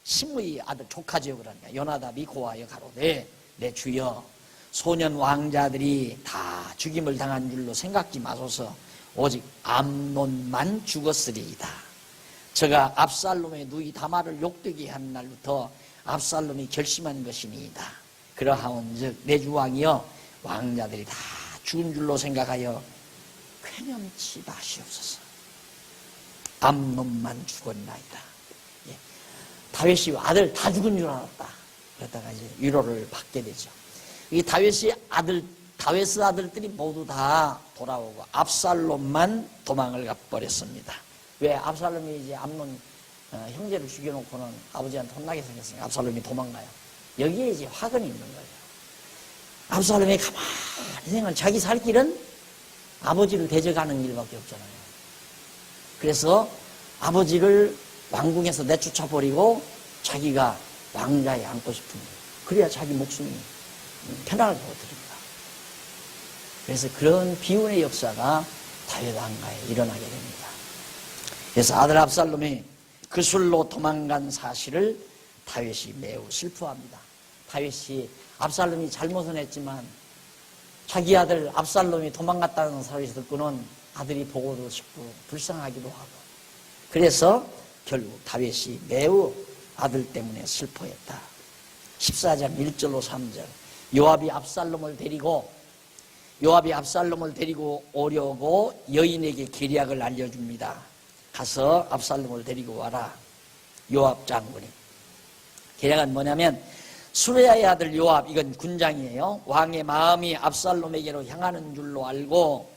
시므이의 아들 조카죠. 그러니까 요나답이 고하여 가로되 내 주여 소년 왕자들이 다 죽임을 당한 줄로 생각지 마소서 오직 암논만 죽었으리이다. 저가 압살롬의 누이 다말을 욕되게 한 날부터 압살롬이 결심한 것이니이다. 그러하온즉 내 주 왕이여 왕자들이 다 죽은 줄로 생각하여 쾌념치 마시옵소서. 암논만 죽었나이다. 예. 다윗이 아들 다 죽은 줄 알았다. 그러다가 이제 위로를 받게 되죠. 이 다윗의 아들들이 모두 다 돌아오고 압살롬만 도망을 가버렸습니다. 왜? 압살롬이 이제 암논 형제를 죽여놓고는 아버지한테 혼나게 생겼으니까 압살롬이 도망가요. 여기에 이제 화근이 있는 거예요. 압살롬이 가만히 생각하면 자기 살 길은 아버지를 대적하는 일밖에 없잖아요. 그래서 아버지를 왕궁에서 내쫓아버리고 자기가 왕자에 앉고 싶은 거예요. 그래야 자기 목숨이 편안할 것 같습니다. 그래서 그런 비운의 역사가 다윗 왕가에 일어나게 됩니다. 그래서 아들 압살롬이 그 술로 도망간 사실을 다윗이 매우 슬퍼합니다. 다윗이 압살롬이 잘못은 했지만 자기 아들 압살롬이 도망갔다는 사실을 듣고는 아들이 보고도 싶고 불쌍하기도 하고, 그래서 결국 다윗이 매우 아들 때문에 슬퍼했다. 14장 1절로 3절. 요압이 압살롬을 데리고 오려고 여인에게 계략을 알려줍니다. 가서 압살롬을 데리고 와라. 요압 장군이. 계략은 뭐냐면, 수레야의 아들 요압, 이건 군장이에요. 왕의 마음이 압살롬에게로 향하는 줄로 알고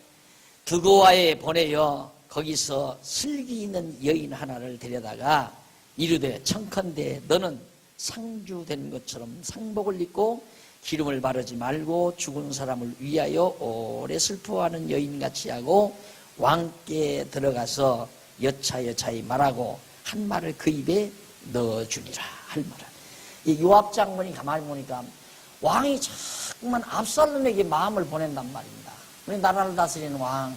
드고아에 보내어 거기서 슬기 있는 여인 하나를 데려다가 이르되, 청컨대 너는 상주된 것처럼 상복을 입고 기름을 바르지 말고 죽은 사람을 위하여 오래 슬퍼하는 여인같이 하고 왕께 들어가서 여차여차히 말하고 한 말을 그 입에 넣어주니라. 할 말을. 이 요압 장군이 가만히 보니까 왕이 자꾸만 압살롬에게 마음을 보낸단 말입니다. 우리 나라를 다스리는 왕,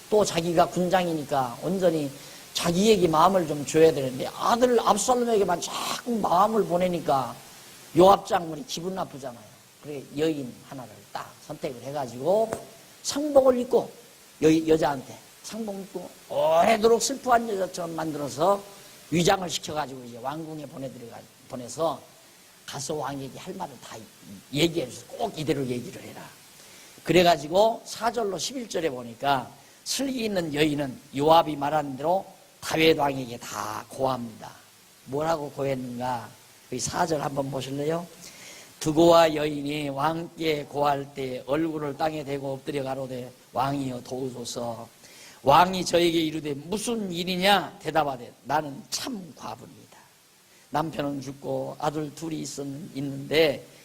또 자기가 군장이니까 온전히 자기에게 마음을 좀 줘야 되는데 아들 압살롬에게만 자꾸 마음을 보내니까 요압 장군이 기분 나쁘잖아요. 그래 여인 하나를 딱 선택을 해가지고 상복을 입고 여자한테 상복 입고 오래도록 슬퍼한 여자처럼 만들어서 위장을 시켜가지고 이제 왕궁에 보내서 가서 왕에게 할 말을 다 얘기해 주세요. 꼭 이대로 얘기를 해라. 그래가지고 4절로 11절에 보니까 슬기 있는 여인은 요압이 말한 대로 다윗 왕에게 다 고합니다. 뭐라고 고했는가? 그 4절 한번 보실래요? 드고와 여인이 왕께 고할 때 얼굴을 땅에 대고 엎드려 가로되, 왕이여 도우소서. 왕이 저에게 이르되 무슨 일이냐? 대답하되, 나는 참 과부입니다. 남편은 죽고 아들 둘이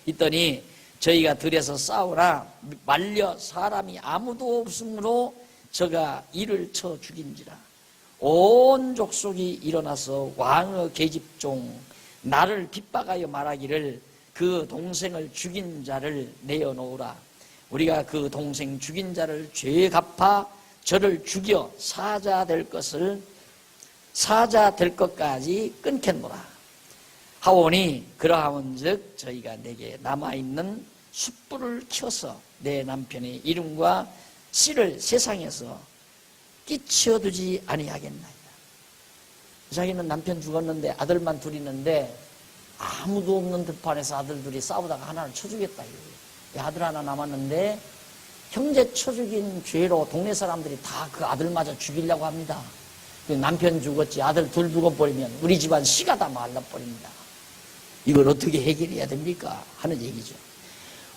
있더니 저희가 들에서 싸우라 말려 사람이 아무도 없으므로 저가 이를 쳐 죽인지라. 온 족속이 일어나서 왕의 계집종 나를 핍박하여 말하기를 그 동생을 죽인 자를 내어놓으라. 우리가 그 동생 죽인 자를 죄 갚아 저를 죽여 사자 될 것까지 끊겠노라 하오니, 그러하온즉 저희가 내게 남아있는 숯불을 켜서 내 남편의 이름과 씨를 세상에서 끼쳐두지 아니하겠나이다. 자기는 남편 죽었는데 아들만 둘 있는데 아무도 없는 들판에서 아들 둘이 싸우다가 하나를 쳐주겠다. 아들 하나 남았는데 형제 쳐죽인 죄로 동네 사람들이 다 그 아들마저 죽이려고 합니다. 남편 죽었지 아들 둘 죽어버리면 우리 집안 씨가 다 말라버립니다. 이걸 어떻게 해결해야 됩니까? 하는 얘기죠.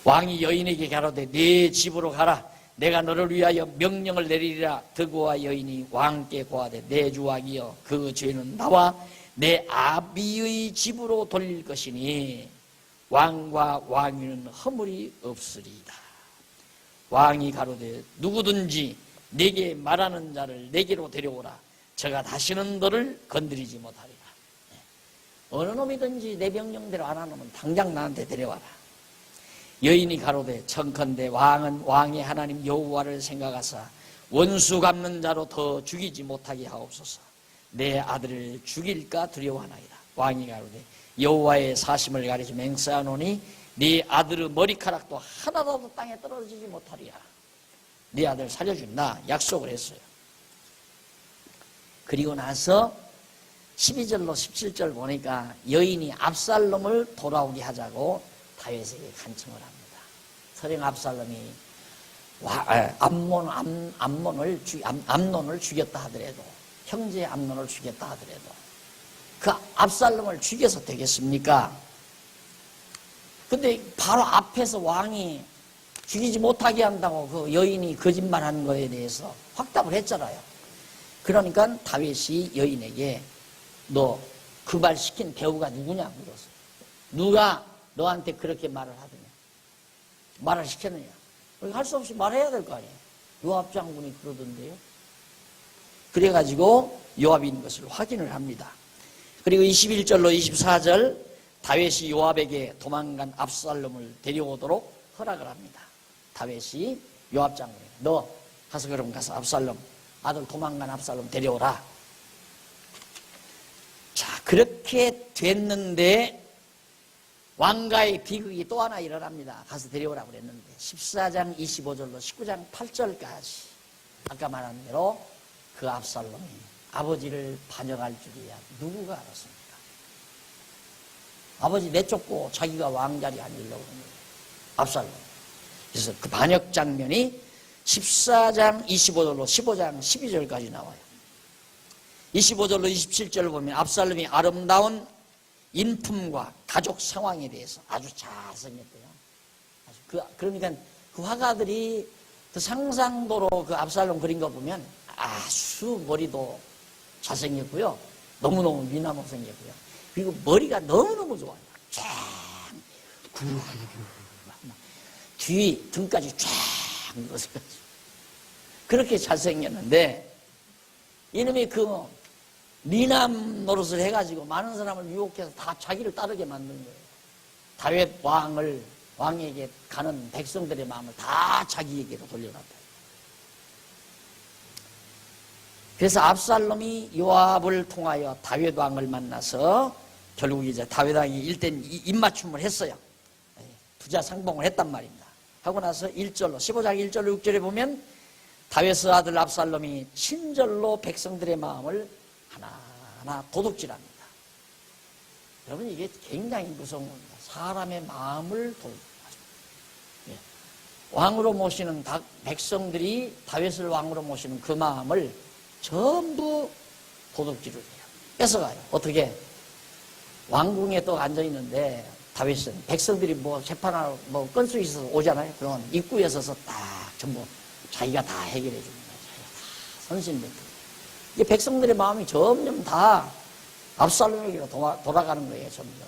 왕이 여인에게 가로되 네 집으로 가라. 내가 너를 위하여 명령을 내리리라. 드고와 여인이 왕께 고하되 내 주 왕이여, 그 죄는 나와 내 아비의 집으로 돌릴 것이니 왕과 왕위는 허물이 없으리이다. 왕이 가로되 누구든지 내게 말하는 자를 내게로 데려오라. 저가 다시는 너를 건드리지 못하리라. 어느 놈이든지 내 명령대로 안 하면 당장 나한테 데려와라. 여인이 가로되 청컨대 왕은 왕의 하나님 여호와를 생각하사 원수 갚는 자로 더 죽이지 못하게 하옵소서. 내 아들을 죽일까 두려워하나이다. 왕이 가로되 여호와의 사심을 가리켜 맹세하노니 네 아들의 머리카락도 하나라도 땅에 떨어지지 못하리라. 네 아들 살려준다 약속을 했어요. 그리고 나서 12절로 17절 보니까 여인이 압살롬을 돌아오게 하자고 다윗에게 간청을 합니다. 서령 압살롬이 암논을 죽였다 하더라도, 형제 암논을 죽였다 하더라도 그 압살롬을 죽여서 되겠습니까? 근데 바로 앞에서 왕이 죽이지 못하게 한다고 그 여인이 거짓말하는 거에 대해서 확답을 했잖아요. 그러니까 다윗이 여인에게 너 그 말 시킨 배우가 누구냐 물었어요. 누가 너한테 그렇게 말을 하더냐, 말을 시켰느냐. 할 수 없이 말해야 될 거 아니에요. 요압 장군이 그러던데요. 그래가지고 요압이 있는 것을 확인을 합니다. 그리고 21절로 24절 다윗이 요압에게 도망간 압살롬을 데려오도록 허락을 합니다. 다윗이 요압 장군에게 너 가서 그럼 가서 압살롬 아들 도망간 압살롬 데려오라. 그렇게 됐는데 왕가의 비극이 또 하나 일어납니다. 가서 데려오라고 그랬는데 14장 25절로 19장 8절까지 아까 말한 대로 그 압살롬이 아버지를 반역할 줄이야 누구가 알았습니까? 아버지 내쫓고 자기가 왕자리 앉으려고 하는 거예요. 압살롬. 그래서 그 반역 장면이 14장 25절로 15장 12절까지 나와요. 25절로 27절을 보면 압살롬이 아름다운 인품과 가족 상황에 대해서 아주 잘생겼대요. 그러니까 그 화가들이 그 상상도로 그 압살롬 그린 거 보면 아주 머리도 잘생겼고요. 너무너무 미남으로 생겼고요. 그리고 머리가 너무너무 좋아요. 쫙 뒤 등까지 쫙 그렇게 잘생겼는데 이놈이 그 미남 노릇을 해가지고 많은 사람을 유혹해서 다 자기를 따르게 만든 거예요. 다윗 왕에게 가는 백성들의 마음을 다 자기에게로 돌려놨다. 그래서 압살롬이 요압을 통하여 다윗 왕을 만나서 결국 이제 다윗 왕이 일단 입맞춤을 했어요. 부자상봉을 했단 말입니다. 하고 나서 1절로 15장 1절로 6절에 보면 다윗의 아들 압살롬이 친절로 백성들의 마음을 하나하나 도둑질합니다. 여러분 이게 굉장히 무서운 겁니다. 사람의 마음을 도둑질하죠. 왕으로 모시는 백성들이 다윗을 왕으로 모시는 그 마음을 전부 도둑질을 해요. 뺏어가요. 어떻게? 왕궁에 또 앉아있는데 다윗은 백성들이 뭐 재판하러 뭐 건수 있어서 오잖아요. 그러면 입구에 서서 딱 전부 자기가 다 해결해 주는 거예요. 자기가 다 선신들. 이게 백성들의 마음이 점점 다 압살롬에게로 돌아가는 거예요. 점점.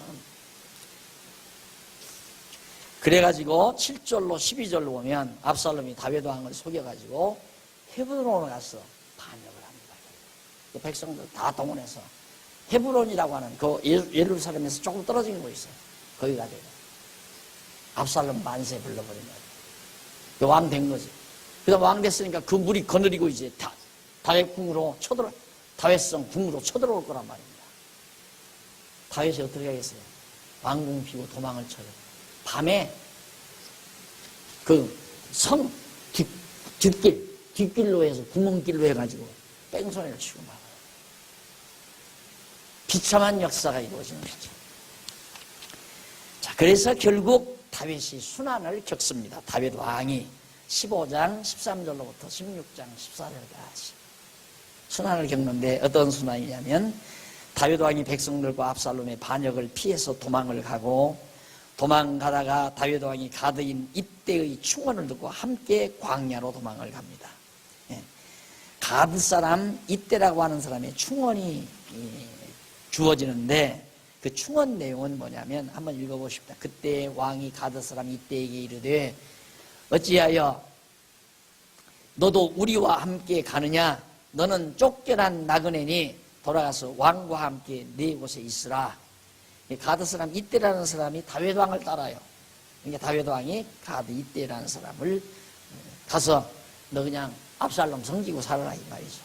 그래가지고 7절로 12절로 보면 압살롬이 다윗 왕을 속여가지고 헤브론으로 가서 반역을 합니다. 백성들 다 동원해서 헤브론이라고 하는 그 예루살렘에서 조금 떨어진 곳이 있어요. 거기 가지고 압살롬 만세 불러버린 거예요. 왕 된 거지. 그다음 왕 됐으니까 그 물이 거느리고 이제 다윗 궁으로 다윗성 궁으로 쳐들어올 거란 말입니다. 다윗이 어떻게 하겠어요? 왕궁 비고 도망을 쳐요. 밤에 그 성 뒷길로 해서 구멍길로 해가지고 뺑소니를 치고 말아요. 비참한 역사가 이루어지는 거죠. 자, 그래서 결국 다윗이 순환을 겪습니다. 다윗 왕이 15장 13절로부터 16장 14절까지 순환을 겪는데 어떤 순환이냐면 다윗 왕이 백성들과 압살롬의 반역을 피해서 도망을 가고 도망가다가 다윗 왕이 가드인 입대의 충언을 듣고 함께 광야로 도망을 갑니다. 가드 사람 입대라고 하는 사람의 충언이 주어지는데 그 충언 내용은 뭐냐면 한번 읽어보십시다. 그때 왕이 가드 사람 입대에게 이르되 어찌하여 너도 우리와 함께 가느냐? 너는 쫓겨난 나그네니 돌아가서 왕과 함께 네 곳에 있으라. 가드 사람 이때라는 사람이 다윗 왕을 따라요. 그러니까 다윗 왕이 가드 이때라는 사람을 가서 너 그냥 압살롬 섬기고 살아라 이 말이죠.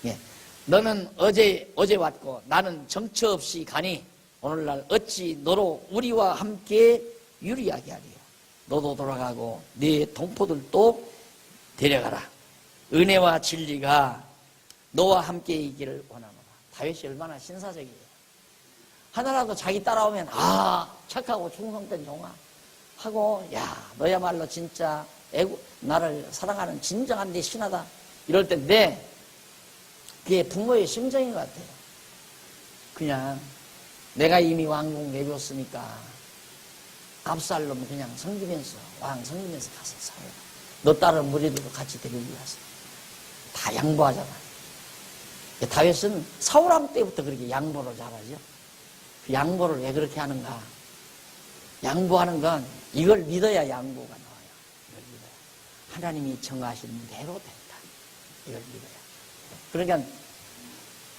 예. 너는 어제 왔고 나는 정처 없이 가니 오늘날 어찌 너로 우리와 함께 유리하게 하리요. 너도 돌아가고 네 동포들도 데려가라. 은혜와 진리가 너와 함께 있기를 원하노라. 다윗이 얼마나 신사적이에요. 하나라도 자기 따라오면 착하고 충성된 종아 하고 너야말로 진짜 나를 사랑하는 진정한 네 신하다 이럴 텐데 그게 부모의 심정인 것 같아요. 그냥 내가 이미 왕궁 내줬으니까 압살롬 그냥 섬기면서 왕 섬기면서 가서 살아. 너 딸은 무리들도 같이 데리고 가서 다 양보하잖아. 다윗은 사울왕 때부터 그렇게 양보를 잘하죠. 그 양보를 왜 그렇게 하는가? 양보하는 건 이걸 믿어야 양보가 나와요. 이걸 믿어야. 하나님이 정하신 대로 된다. 이걸 믿어야. 그러니까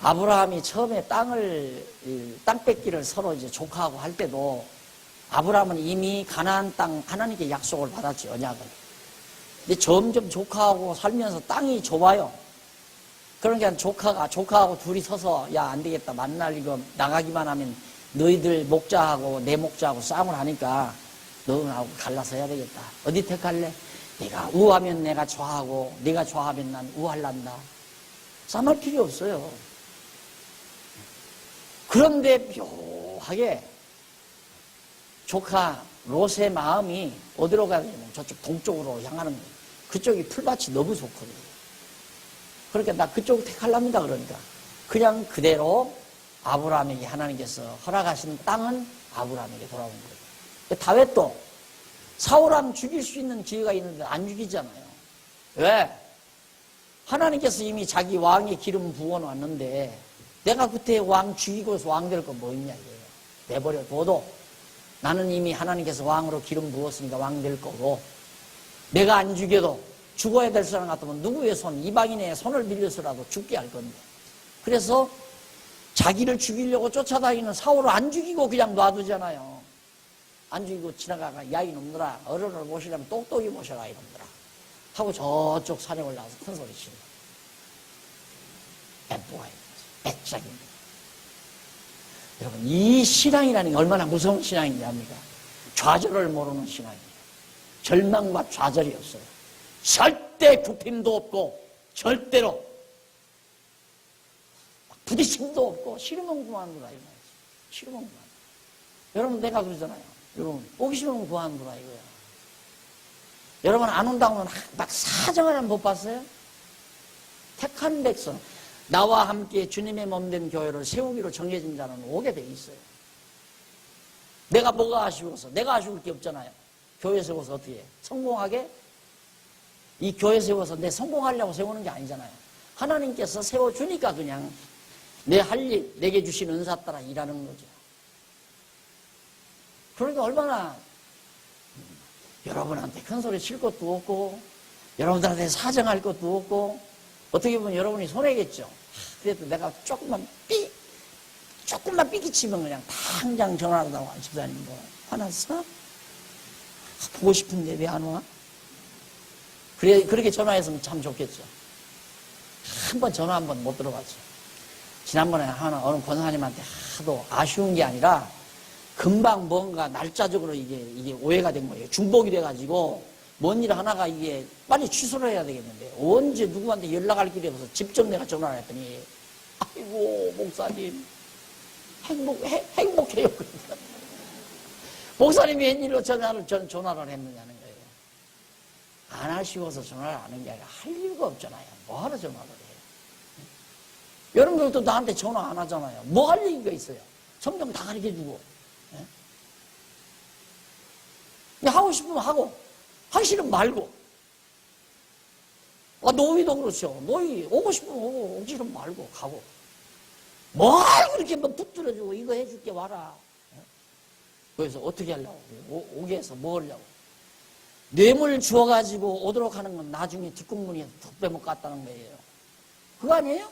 아브라함이 처음에 땅 뺏기를 서로 이제 조카하고 할 때도 아브라함은 이미 가나안 땅 하나님께 약속을 받았지, 언약을. 근데 점점 조카하고 살면서 땅이 좁아요. 그러니까 조카하고 둘이 서서, 야, 안 되겠다. 만날 이거 나가기만 하면 너희들 목자하고 내 목자하고 싸움을 하니까 너하고 갈라서 해야 되겠다. 어디 택할래? 내가 우하면 내가 좌하고, 네가 좌하면 난 우할란다. 싸움할 필요 없어요. 그런데 묘하게 조카 롯의 마음이 어디로 가야 되냐면 저쪽 동쪽으로 향하는 거예요. 그쪽이 풀밭이 너무 좋거든요. 그러니까 나 그쪽을 택하랍니다. 그러니까 그냥 그대로 아브라함에게 하나님께서 허락하신 땅은 아브라함에게 돌아온 거예요. 다윗도 사울왕 죽일 수 있는 기회가 있는데 안 죽이잖아요. 왜? 하나님께서 이미 자기 왕의 기름 부어놨는데 내가 그때 왕 죽이고서 왕 될 건 뭐 있냐 이거예요. 내버려 둬도 나는 이미 하나님께서 왕으로 기름 부었으니까 왕 될 거고, 내가 안 죽여도 죽어야 될 사람 같으면 누구의 손, 이방인의 손을 빌려서라도 죽게 할 건데, 그래서 자기를 죽이려고 쫓아다니는 사울을 안 죽이고 그냥 놔두잖아요. 안 죽이고 지나가가, 야 이놈들아, 어른을 모시려면 똑똑히 모셔라 이놈들아 하고 저쪽 산에 올라가서 큰 소리 치는 거예요. 엠보가 배짱입니다. 여러분, 이 신앙이라는 게 얼마나 무서운 신앙이냐입니까? 좌절을 모르는 신앙이에요. 절망과 좌절이 없어요. 절대 굽힘도 없고, 절대로 부딪힘도 없고, 싫으면 그만두라 이거예요. 싫으면 그만. 여러분, 내가 그러잖아요. 여러분, 오기 싫으면 그만두라 이거야. 여러분, 안 온다고 하면 막 사정을 안 못 봤어요? 택한 백성, 나와 함께 주님의 몸된 교회를 세우기로 정해진 자는 오게 돼 있어요. 내가 뭐가 아쉬워서? 내가 아쉬울 게 없잖아요. 교회 세워서 어떻게 해? 성공하게? 이 교회 세워서 내 성공하려고 세우는 게 아니잖아요. 하나님께서 세워주니까 그냥 내 할 일, 내게 주신 은사 따라 일하는 거죠. 그러니까 얼마나 여러분한테 큰 소리 칠 것도 없고, 여러분들한테 사정할 것도 없고, 어떻게 보면 여러분이 손해겠죠. 그래도 내가 조금만 삐끼치면 그냥 당장 전화를 하고, 집사님 뭐 화났어? 보고 싶은데 왜 안 와? 그렇게 전화했으면 참 좋겠죠. 한 번 전화 한 번 못 들어봤죠. 지난번에 어느 권사님한테 하도 아쉬운 게 아니라 금방 뭔가 날짜적으로 이게 오해가 된 거예요. 중복이 돼가지고 뭔 일 하나가 이게 빨리 취소를 해야 되겠는데 언제 누구한테 연락할 길이 없어서 직접 내가 전화를 했더니, 아이고 목사님 행복해요. 그러니까 목사님이 웬일로 전화를 했느냐는 거예요. 안 아쉬워서 전화를 안 하는 게 아니라 할 이유가 없잖아요. 뭐하러 전화를 해요? 여러분들도 나한테 전화 안 하잖아요. 뭐 할 얘기가 있어요? 성경 다 가르쳐주고. 하고 싶으면 하고, 하기 싫으면 말고. 노이도 그렇죠. 노이 오고 싶으면 오고, 오기 싫으면 말고 가고. 뭘 그렇게 뭐 붙들어주고 이거 해줄게 와라. 그래서 어떻게 하려고? 오게 해서 뭐 하려고? 뇌물 주어가지고 오도록 하는 건 나중에 뒷국문에 더 빼먹 갔다는 거예요. 그거 아니에요?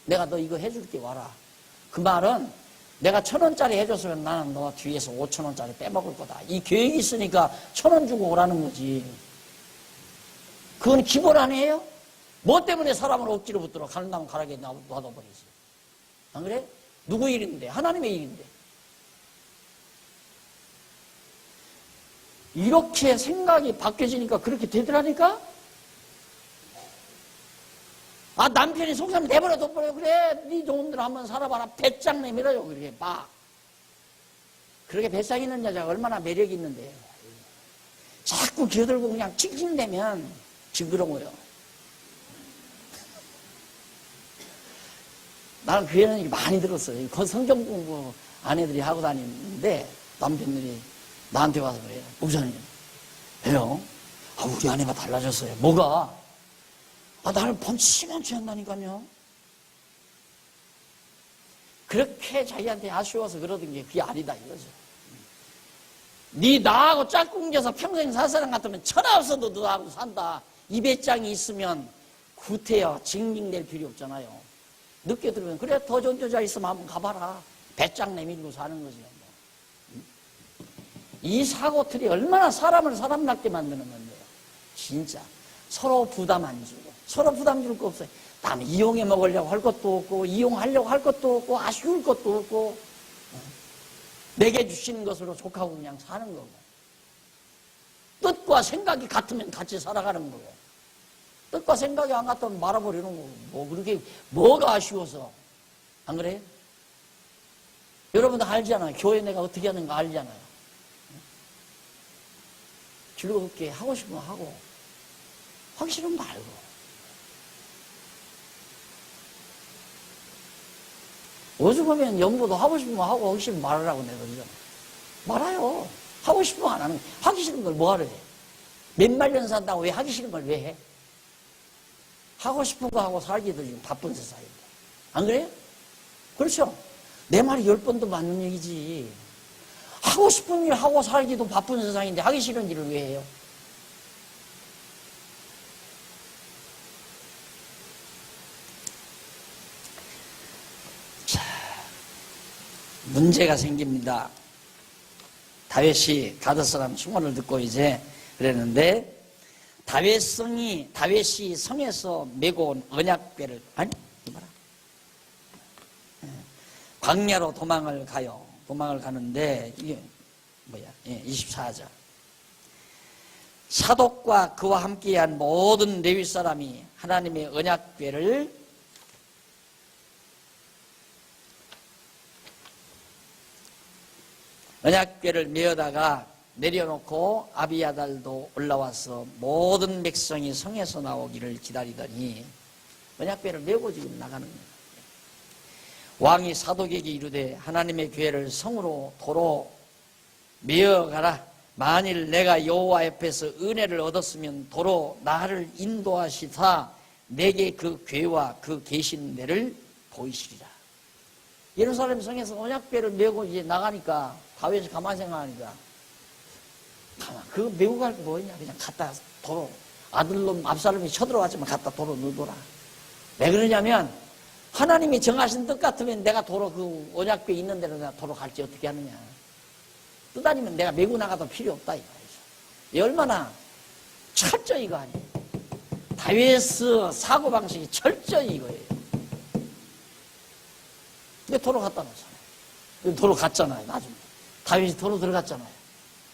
내가 너 이거 해줄게 와라. 그 말은 내가 1,000원짜리 해줬으면 나는 너 뒤에서 5,000원짜리 빼먹을 거다. 이 계획이 있으니까 1,000원 주고 오라는 거지. 그건 기본 아니에요? 뭐 때문에 사람을 억지로 붙들어 가는다면 가라게 놔둬버리지. 안 그래? 누구 일인데? 하나님의 일인데. 이렇게 생각이 바뀌어지니까 그렇게 되더라니까? 남편이 속상하면 내버려 둬버려. 그래, 네 좋은 대로 한번 살아봐라. 배짱 내밀어요. 그렇게 막. 그렇게 배짱 있는 여자가 얼마나 매력이 있는데. 자꾸 기어들고 그냥 칭칭대면 징그러워요. 나는 그 얘기 많이 들었어요. 그 성경 공부 아내들이 하고 다니는데 남편들이 나한테 와서 그래요. 목사님, 왜요? 우리 아내가 달라졌어요. 뭐가? 나를 번치면 취한다니까요. 그렇게 자기한테 아쉬워서 그러던 게 그게 아니다 이거죠. 네 나하고 짝꿍져서 평생 살 사람 같으면 천하 없어도 너하고 산다. 이 배짱이 있으면 구태여 징징댈 필요 없잖아요. 늦게 들으면 그래 더 좋은 여자 있으면 한번 가봐라. 배짱 내밀고 사는 거지. 이 사고틀이 얼마나 사람을 사람답게 만드는 건데요. 진짜 서로 부담 안 주고 서로 부담 줄 거 없어요. 다음에 이용해 먹으려고 할 것도 없고, 이용하려고 할 것도 없고, 아쉬울 것도 없고, 내게 주신 것으로 족하고 그냥 사는 거고, 뜻과 생각이 같으면 같이 살아가는 거고, 뜻과 생각이 안 같으면 말아버리는 거고, 뭐 그렇게 뭐가 아쉬워서. 안 그래요? 여러분도 알잖아요. 교회 내가 어떻게 하는가 알잖아요. 즐겁게 하고 싶으면 하고, 하기 싫으면 말고. 어디 보면 연보도 하고 싶으면 하고, 하기 싫으면 말하라고 내가 그러잖아. 말아요. 하고 싶으면 안 하는 거야. 하기 싫은 걸 뭐하러 해? 몇만 년 산다고 왜 하기 싫은 걸 왜 해? 하고 싶은 거 하고 살기도 지금 바쁜 세상인데. 안 그래요? 그렇죠? 내 말이 10번도 맞는 얘기지. 하고 싶은 일 하고 살기도 바쁜 세상인데 하기 싫은 일을 왜 해요? 자, 문제가 생깁니다. 다윗이 가드 사람 충언을 듣고 이제 그랬는데, 다윗이 성에서 메고 온 언약궤를, 아니, 이봐라. 광야로 도망을 가요. 도망을 가는데, 이게 뭐야? 24절. 사독과 그와 함께한 모든 레위 사람이 하나님의 언약궤를 메어다가 내려놓고 아비아달도 올라와서 모든 백성이 성에서 나오기를 기다리더니 언약궤를 메고 지금 나가는 거예요. 왕이 사독에게 이르되 하나님의 궤를 성으로 도로 메어가라. 만일 내가 여호와 옆에서 은혜를 얻었으면 도로 나를 인도하시사 내게 그 궤와 그 계신 데를 보이시리라. 예루살렘 성에서 언약궤를 메고 이제 나가니까 다윗이 가만히 생각하니까, 그거 메고 갈 거 뭐냐? 그냥 갖다 도로, 아들놈 압살롬이 쳐들어왔지만 갖다 도로 넣어둬라. 왜 그러냐면 하나님이 정하신 뜻 같으면 내가 도로 그 언약궤 있는 데로 내가 도로 갈지 어떻게 하느냐. 뜻 아니면 내가 메고 나가도 필요 없다 이거죠. 얼마나 철저히 이거 아니에요. 다윗의 사고방식이 철저히 이거예요. 근데 도로 갖다 놓잖아요. 도로 갔잖아요. 나중에 다윗이 도로 들어갔잖아요.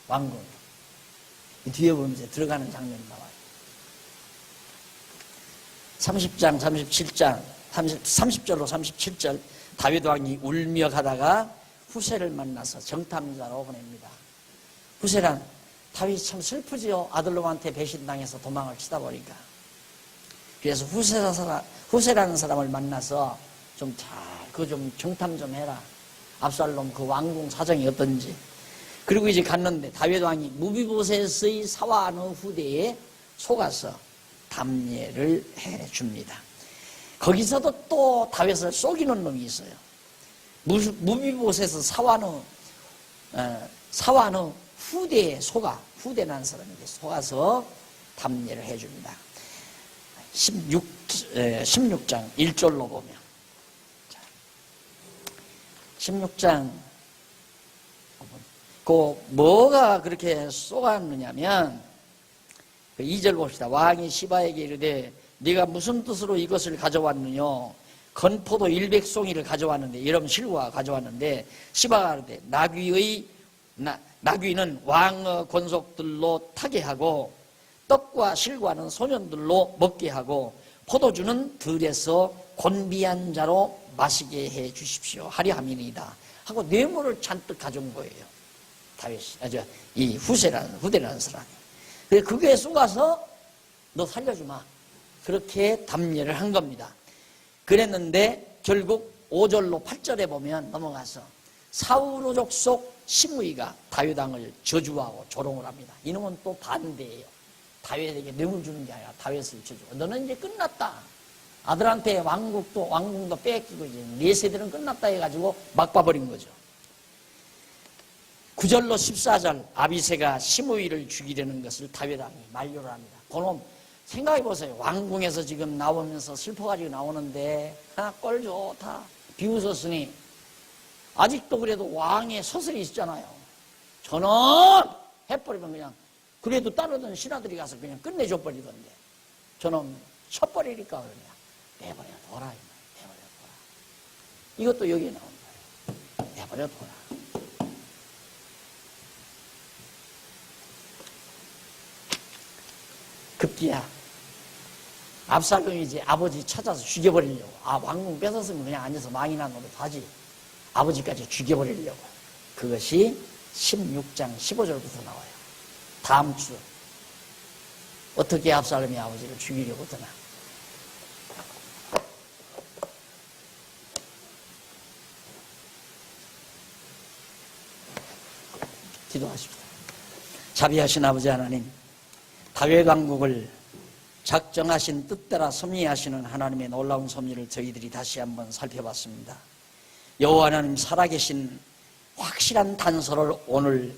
왕궁. 뒤에 보면 이제 들어가는 장면이 나와요. 30장, 37장, 30절로 37절, 다윗 왕이 울며 가다가 후세를 만나서 정탐자로 보냅니다. 후세란, 다윗이 참 슬프지요. 아들놈한테 배신당해서 도망을 치다 보니까. 그래서 후세라는 사람을 만나서 그거 좀 정탐 좀 해라. 압살롬 그 왕궁 사정이 어떤지. 그리고 이제 갔는데 다윗 왕이 무비보셋의 사화의 후대에 속아서 담례를 해줍니다. 거기서도 또 다윗을 속이는 놈이 있어요. 무비보셋의 사화의 후대에 후대라는 사람에게 속아서 담례를 해줍니다. 16장 1절로 보면, 16장 뭐가 그렇게 쏘았느냐면 2절 봅시다. 왕이 시바에게 이르되 네가 무슨 뜻으로 이것을 가져왔느냐. 건포도 100송이를 가져왔는데, 여러분 실과 가져왔는데, 시바가 이르되 나귀는 왕의 권속들로 타게 하고 떡과 실과는 소년들로 먹게 하고 포도주는 들에서 곤비한 자로 마시게 해 주십시오 하려 함이니이다 하고 뇌물을 잔뜩 가져온 거예요. 이 후대라는 사람이. 그게 속아서 너 살려주마. 그렇게 담례를 한 겁니다. 그랬는데 결국 5절로 8절에 보면 넘어가서 사울의 족속 시므이가 다윗 왕을 저주하고 조롱을 합니다. 이놈은 또 반대예요. 다윗에게 뇌물 주는 게 아니라 다윗을 저주하고, 너는 이제 끝났다. 아들한테 왕궁도 뺏기고 이제 네 세대는 끝났다 해가지고 막 봐버린 거죠. 9절로 14절, 아비새가 시므이를 죽이려는 것을 다윗 왕이 만류를 합니다. 그놈 생각해보세요. 왕궁에서 지금 나오면서 슬퍼가지고 나오는데 꼴 좋다 비웃었으니, 아직도 그래도 왕의 서슬이 있잖아요. 저놈 해버리면 그냥, 그래도 따르던 신하들이 가서 그냥 끝내줘 버리던데, 저놈 쳐버리니까 그러냐. 내버려둬라. 내버려둬라. 이것도 여기에 나온 거예요. 내버려둬라. 급기야 압살롬이 이제 아버지 찾아서 죽여버리려고. 왕궁 뺏었으면 그냥 앉아서 망이나 노릇 하지. 아버지까지 죽여버리려고. 그것이 16장 15절부터 나와요. 다음 주 어떻게 압살롬이 아버지를 죽이려고 드나. 기도하십시다. 자비하신 아버지 하나님, 다윗 왕국을 작정하신 뜻대로 섭리하시는 하나님의 놀라운 섭리를 저희들이 다시 한번 살펴봤습니다. 여호와 하나님 살아계신 확실한 단서를 오늘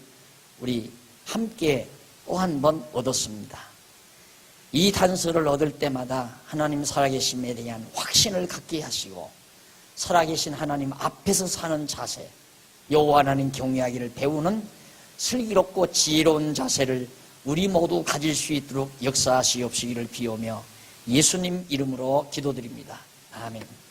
우리 함께 또 한 번 얻었습니다. 이 단서를 얻을 때마다 하나님 살아계심에 대한 확신을 갖게 하시고 살아계신 하나님 앞에서 사는 자세, 여호와 하나님 경외하기를 배우는 슬기롭고 지혜로운 자세를 우리 모두 가질 수 있도록 역사하시옵시기를 비오며 예수님 이름으로 기도드립니다. 아멘.